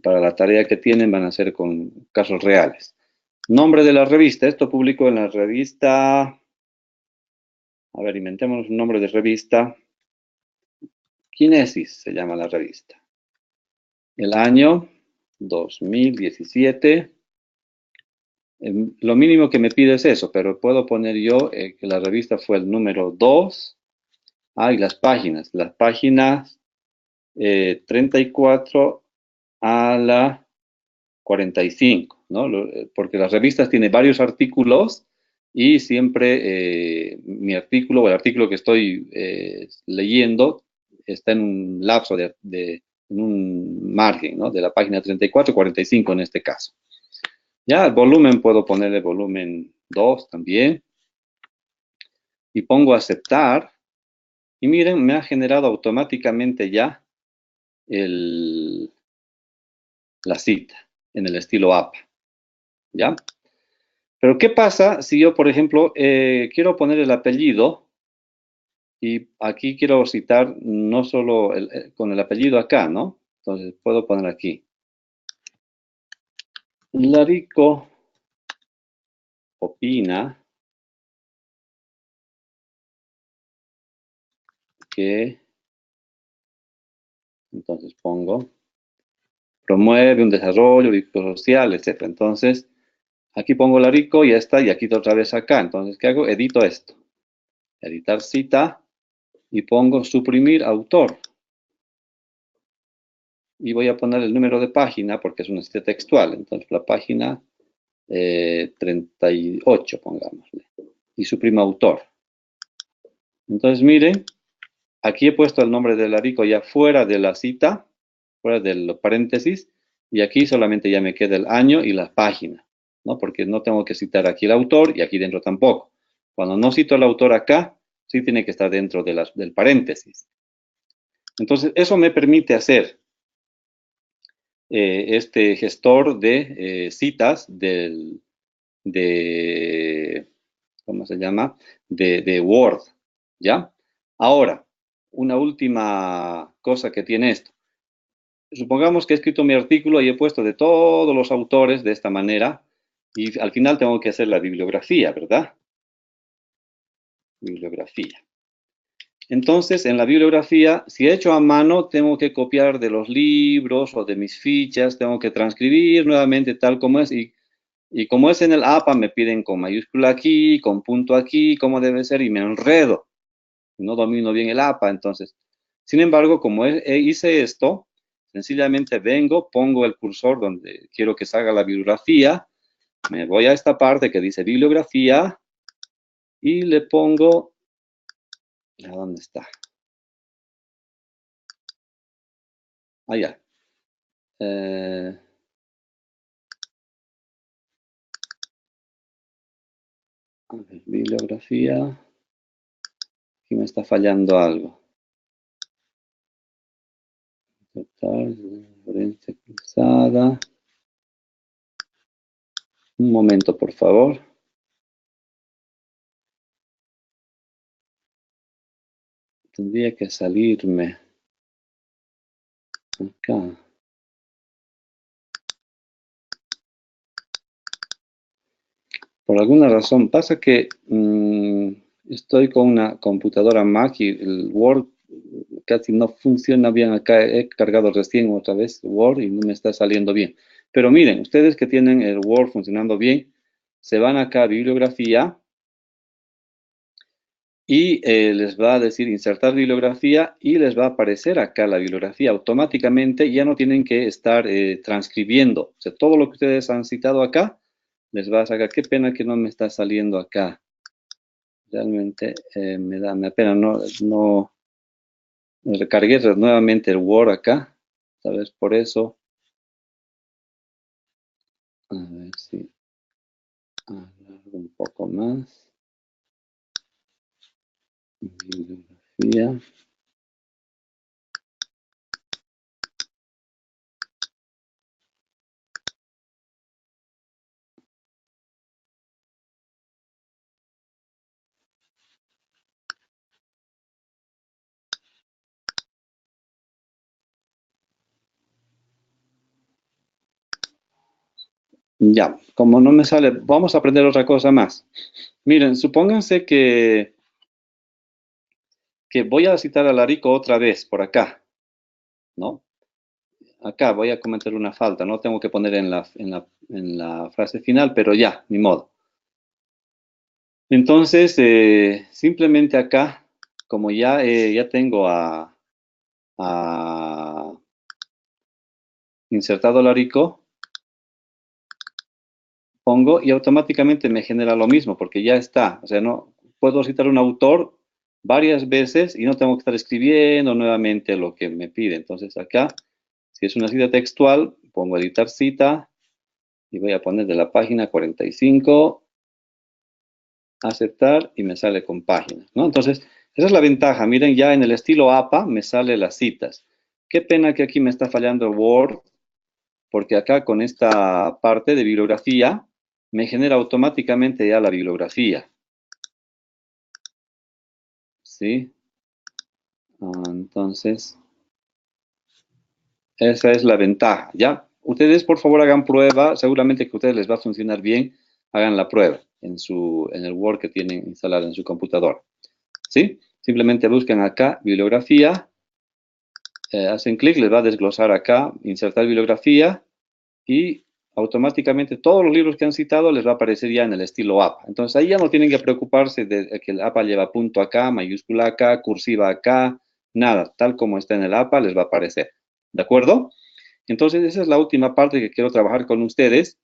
para la tarea que tienen, van a hacer con casos reales. Nombre de la revista. Esto publicó en la revista, a ver, inventemos un nombre de revista. Kinesis se llama la revista. El año 2017. Lo mínimo que me pide es eso, pero puedo poner yo que la revista fue el número 2. Y las páginas. Las páginas 34 a la 45, ¿no? Porque las revistas tienen varios artículos y siempre mi artículo o el artículo que estoy leyendo está en un lapso en un margen, ¿no? De la página 34 a 45 en este caso. Ya, el volumen puedo ponerle volumen 2 también. Y pongo aceptar. Y miren, me ha generado automáticamente ya la cita en el estilo APA. ¿Ya? Pero ¿qué pasa si yo, por ejemplo, quiero poner el apellido y aquí quiero citar no solo con el apellido acá, ¿no? Entonces puedo poner aquí. Larico opina que, entonces pongo, promueve un desarrollo social, etc. Entonces, aquí pongo Larico y ya está, y aquí otra vez acá. Entonces, ¿qué hago? Edito esto. Editar cita y pongo suprimir autor. Y voy a poner el número de página porque es una cita textual. Entonces, la página 38, pongámosle. Y suprimo autor. Entonces, miren, aquí he puesto el nombre de Larico ya fuera de la cita, fuera del paréntesis, y aquí solamente ya me queda el año y la página, ¿no? Porque no tengo que citar aquí el autor y aquí dentro tampoco. Cuando no cito el autor acá, sí tiene que estar dentro del paréntesis. Entonces, eso me permite hacer este gestor de citas ¿cómo se llama? De Word, ¿ya? Ahora, una última cosa que tiene esto. supongamos que he escrito mi artículo y he puesto de todos los autores de esta manera, y al final tengo que hacer la bibliografía, ¿verdad? Bibliografía. Entonces, en la bibliografía, si he hecho a mano, tengo que copiar de los libros o de mis fichas, tengo que transcribir nuevamente tal como es, y como es en el APA, me piden con mayúscula aquí, con punto aquí, cómo debe ser, y me enredo. No domino bien el APA, entonces. Sin embargo, como hice esto, sencillamente vengo, pongo el cursor donde quiero que salga la bibliografía, me voy a esta parte que dice bibliografía, y le pongo, ¿a dónde está? Allá. A ver, bibliografía. Aquí me está fallando algo. Referencia cruzada. Un momento, por favor. Tendría que salirme. Acá. Por alguna razón, pasa que estoy con una computadora Mac y el Word casi no funciona bien acá. He cargado recién otra vez Word y no me está saliendo bien. Pero miren, ustedes que tienen el Word funcionando bien, se van acá a bibliografía y les va a decir insertar bibliografía y les va a aparecer acá la bibliografía automáticamente. Ya no tienen que estar transcribiendo. O sea, todo lo que ustedes han citado acá les va a sacar. Qué pena que no me está saliendo acá. Realmente me da pena. No recargué nuevamente el Word acá. Tal vez por eso. A ver si alargo un poco más. Bibliografía. Ya, como no me sale, vamos a aprender otra cosa más. Miren, supónganse que voy a citar a Larico otra vez por acá, ¿no? Acá voy a cometer una falta, no tengo que poner en la frase final, pero ya, ni modo. Entonces, simplemente acá, como ya tengo insertado Larico, pongo y automáticamente me genera lo mismo, porque ya está. O sea, no puedo citar un autor varias veces y no tengo que estar escribiendo nuevamente lo que me pide. Entonces acá, si es una cita textual, pongo editar cita y voy a poner de la página 45, aceptar y me sale con página, ¿no? Entonces, esa es la ventaja. Miren, ya en el estilo APA me sale las citas. Qué pena que aquí me está fallando Word, porque acá con esta parte de bibliografía me genera automáticamente ya la bibliografía. ¿Sí? Entonces, esa es la ventaja, ¿ya? Ustedes, por favor, hagan prueba. Seguramente que a ustedes les va a funcionar bien. Hagan la prueba en el Word que tienen instalado en su computadora. ¿Sí? Simplemente buscan acá, bibliografía. Hacen clic, les va a desglosar acá, insertar bibliografía. Y automáticamente todos los libros que han citado les va a aparecer ya en el estilo APA. Entonces, ahí ya no tienen que preocuparse de que el APA lleva punto acá, mayúscula acá, cursiva acá. Nada, tal como está en el APA les va a aparecer. ¿De acuerdo? Entonces, esa es la última parte que quiero trabajar con ustedes.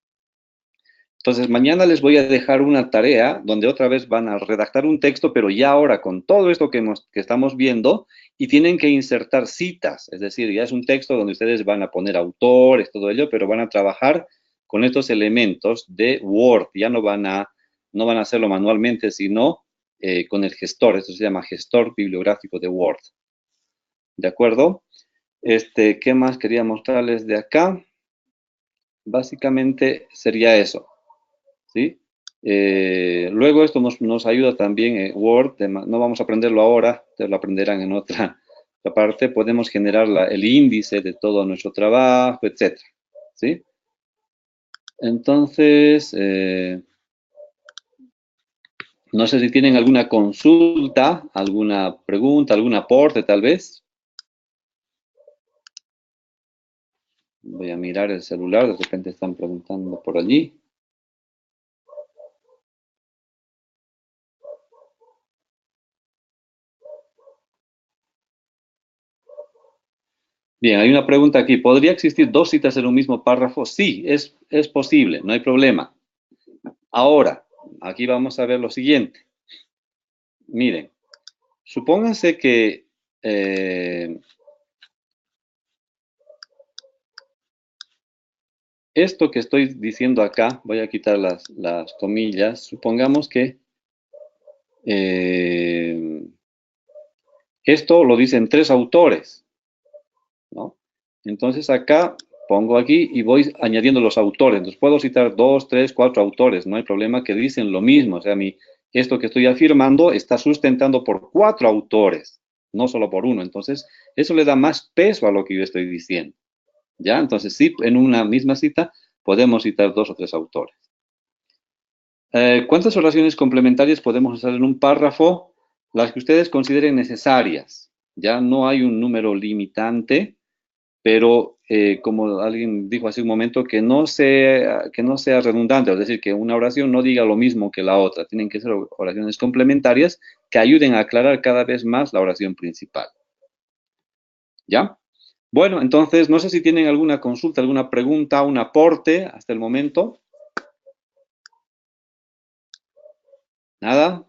Entonces, mañana les voy a dejar una tarea donde otra vez van a redactar un texto, pero ya ahora con todo esto que estamos viendo, y tienen que insertar citas. Es decir, ya es un texto donde ustedes van a poner autores, todo ello, pero van a trabajar con estos elementos de Word. Ya no van a hacerlo manualmente, sino con el gestor. Esto se llama gestor bibliográfico de Word. ¿De acuerdo? ¿Qué más quería mostrarles de acá? Básicamente sería eso, ¿sí? Luego esto nos ayuda también en Word, no vamos a aprenderlo ahora, ustedes lo aprenderán en otra Aparte, podemos generar el índice de todo nuestro trabajo, etc. ¿Sí? Entonces, no sé si tienen alguna consulta, alguna pregunta, algún aporte tal vez. Voy a mirar el celular, de repente están preguntando por allí. Bien, hay una pregunta aquí. ¿Podría existir dos citas en un mismo párrafo? Sí, es posible, no hay problema. Ahora, aquí vamos a ver lo siguiente. Miren, supónganse que esto que estoy diciendo acá, voy a quitar las comillas, supongamos que esto lo dicen 3 autores, ¿no? Entonces acá pongo aquí y voy añadiendo los autores. Entonces puedo citar 2, 3, 4 autores, no hay problema, que dicen lo mismo. O sea, esto que estoy afirmando está sustentando por 4 autores, no solo por uno. Entonces, eso le da más peso a lo que yo estoy diciendo. ¿Ya? Entonces, sí, en una misma cita podemos citar 2 o 3 autores. ¿Cuántas oraciones complementarias podemos usar en un párrafo? Las que ustedes consideren necesarias. Ya no hay un número limitante, pero como alguien dijo hace un momento, que no sea redundante, es decir, que una oración no diga lo mismo que la otra. Tienen que ser oraciones complementarias que ayuden a aclarar cada vez más la oración principal. ¿Ya? Bueno, entonces, no sé si tienen alguna consulta, alguna pregunta, un aporte hasta el momento. ¿Nada?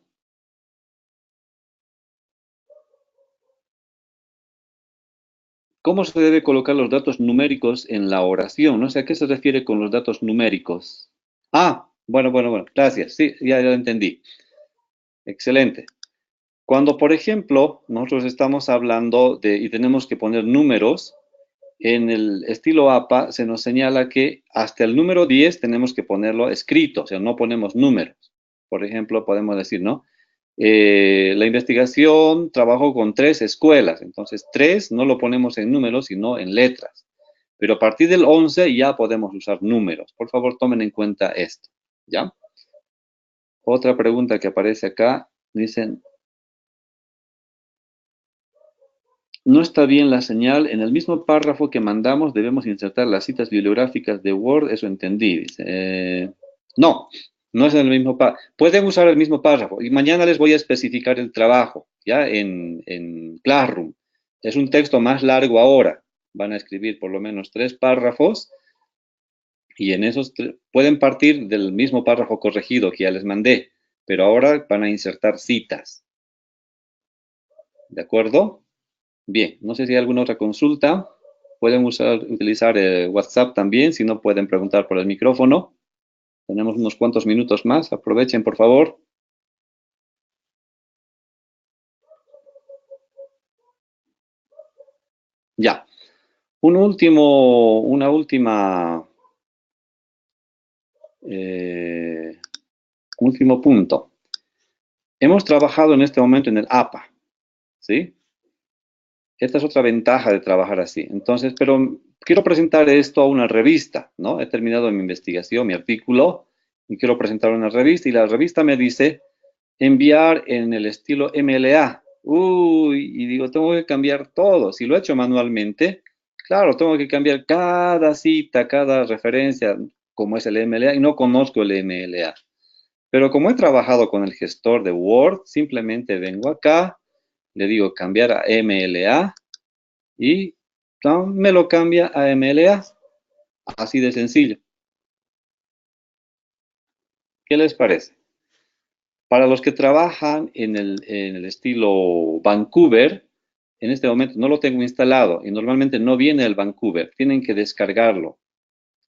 ¿Cómo se debe colocar los datos numéricos en la oración? No sé a qué se refiere con los datos numéricos. Ah, bueno, gracias. Sí, ya lo entendí. Excelente. Cuando, por ejemplo, nosotros estamos hablando y tenemos que poner números, en el estilo APA se nos señala que hasta el número 10 tenemos que ponerlo escrito, o sea, no ponemos números. Por ejemplo, podemos decir, ¿no? La investigación trabajó con 3 escuelas, entonces 3 no lo ponemos en números, sino en letras. Pero a partir del 11 ya podemos usar números. Por favor, tomen en cuenta esto, ¿ya? Otra pregunta que aparece acá, dicen, no está bien la señal. En el mismo párrafo que mandamos debemos insertar las citas bibliográficas de Word. Eso entendí. Dice. No es en el mismo párrafo. Pueden usar el mismo párrafo. Y mañana les voy a especificar el trabajo, ya en Classroom. Es un texto más largo ahora. Van a escribir por lo menos 3 párrafos. Y en esos pueden partir del mismo párrafo corregido que ya les mandé. Pero ahora van a insertar citas. ¿De acuerdo? Bien, no sé si hay alguna otra consulta. Pueden utilizar WhatsApp también, si no pueden preguntar por el micrófono. Tenemos unos cuantos minutos más, aprovechen por favor. Ya, último punto. Hemos trabajado en este momento en el APA, ¿sí? Esta es otra ventaja de trabajar así. Entonces, pero quiero presentar esto a una revista, ¿no? He terminado mi investigación, mi artículo, y quiero presentar una revista, y la revista me dice enviar en el estilo MLA. Uy, y digo, tengo que cambiar todo. Si lo he hecho manualmente, claro, tengo que cambiar cada cita, cada referencia, como es el MLA, y no conozco el MLA. Pero como he trabajado con el gestor de Word, simplemente vengo acá, le digo cambiar a MLA y me lo cambia a MLA. Así de sencillo. ¿Qué les parece? Para los que trabajan en el estilo Vancouver, en este momento no lo tengo instalado y normalmente no viene el Vancouver. Tienen que descargarlo.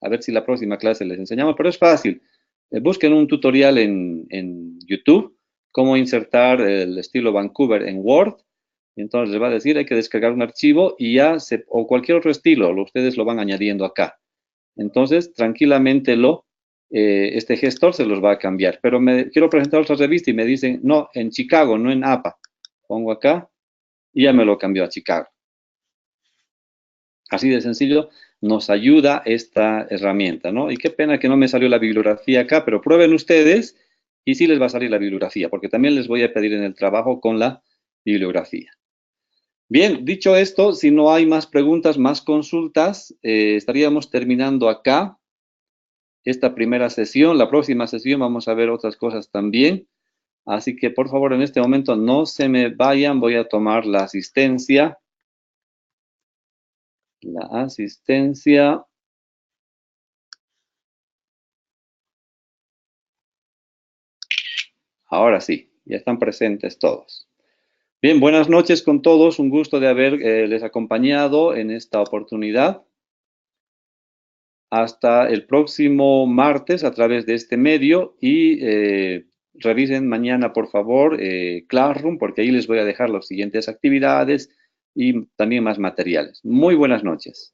A ver si la próxima clase les enseñamos, pero es fácil. Busquen un tutorial en YouTube, cómo insertar el estilo Vancouver en Word. Entonces les va a decir, hay que descargar un archivo y ya, o cualquier otro estilo, ustedes lo van añadiendo acá. Entonces, tranquilamente este gestor se los va a cambiar. Pero quiero presentar otra revista y me dicen, no, en Chicago, no en APA. Pongo acá y ya me lo cambió a Chicago. Así de sencillo nos ayuda esta herramienta, ¿no? Y qué pena que no me salió la bibliografía acá, pero prueben ustedes y sí les va a salir la bibliografía, porque también les voy a pedir en el trabajo con la bibliografía. Bien, dicho esto, si no hay más preguntas, más consultas, estaríamos terminando acá esta primera sesión. La próxima sesión vamos a ver otras cosas también. Así que, por favor, en este momento no se me vayan. Voy a tomar la asistencia. La asistencia. Ahora sí, ya están presentes todos. Bien, buenas noches con todos. Un gusto de haberles acompañado en esta oportunidad. Hasta el próximo martes a través de este medio y revisen mañana, por favor, Classroom, porque ahí les voy a dejar las siguientes actividades y también más materiales. Muy buenas noches.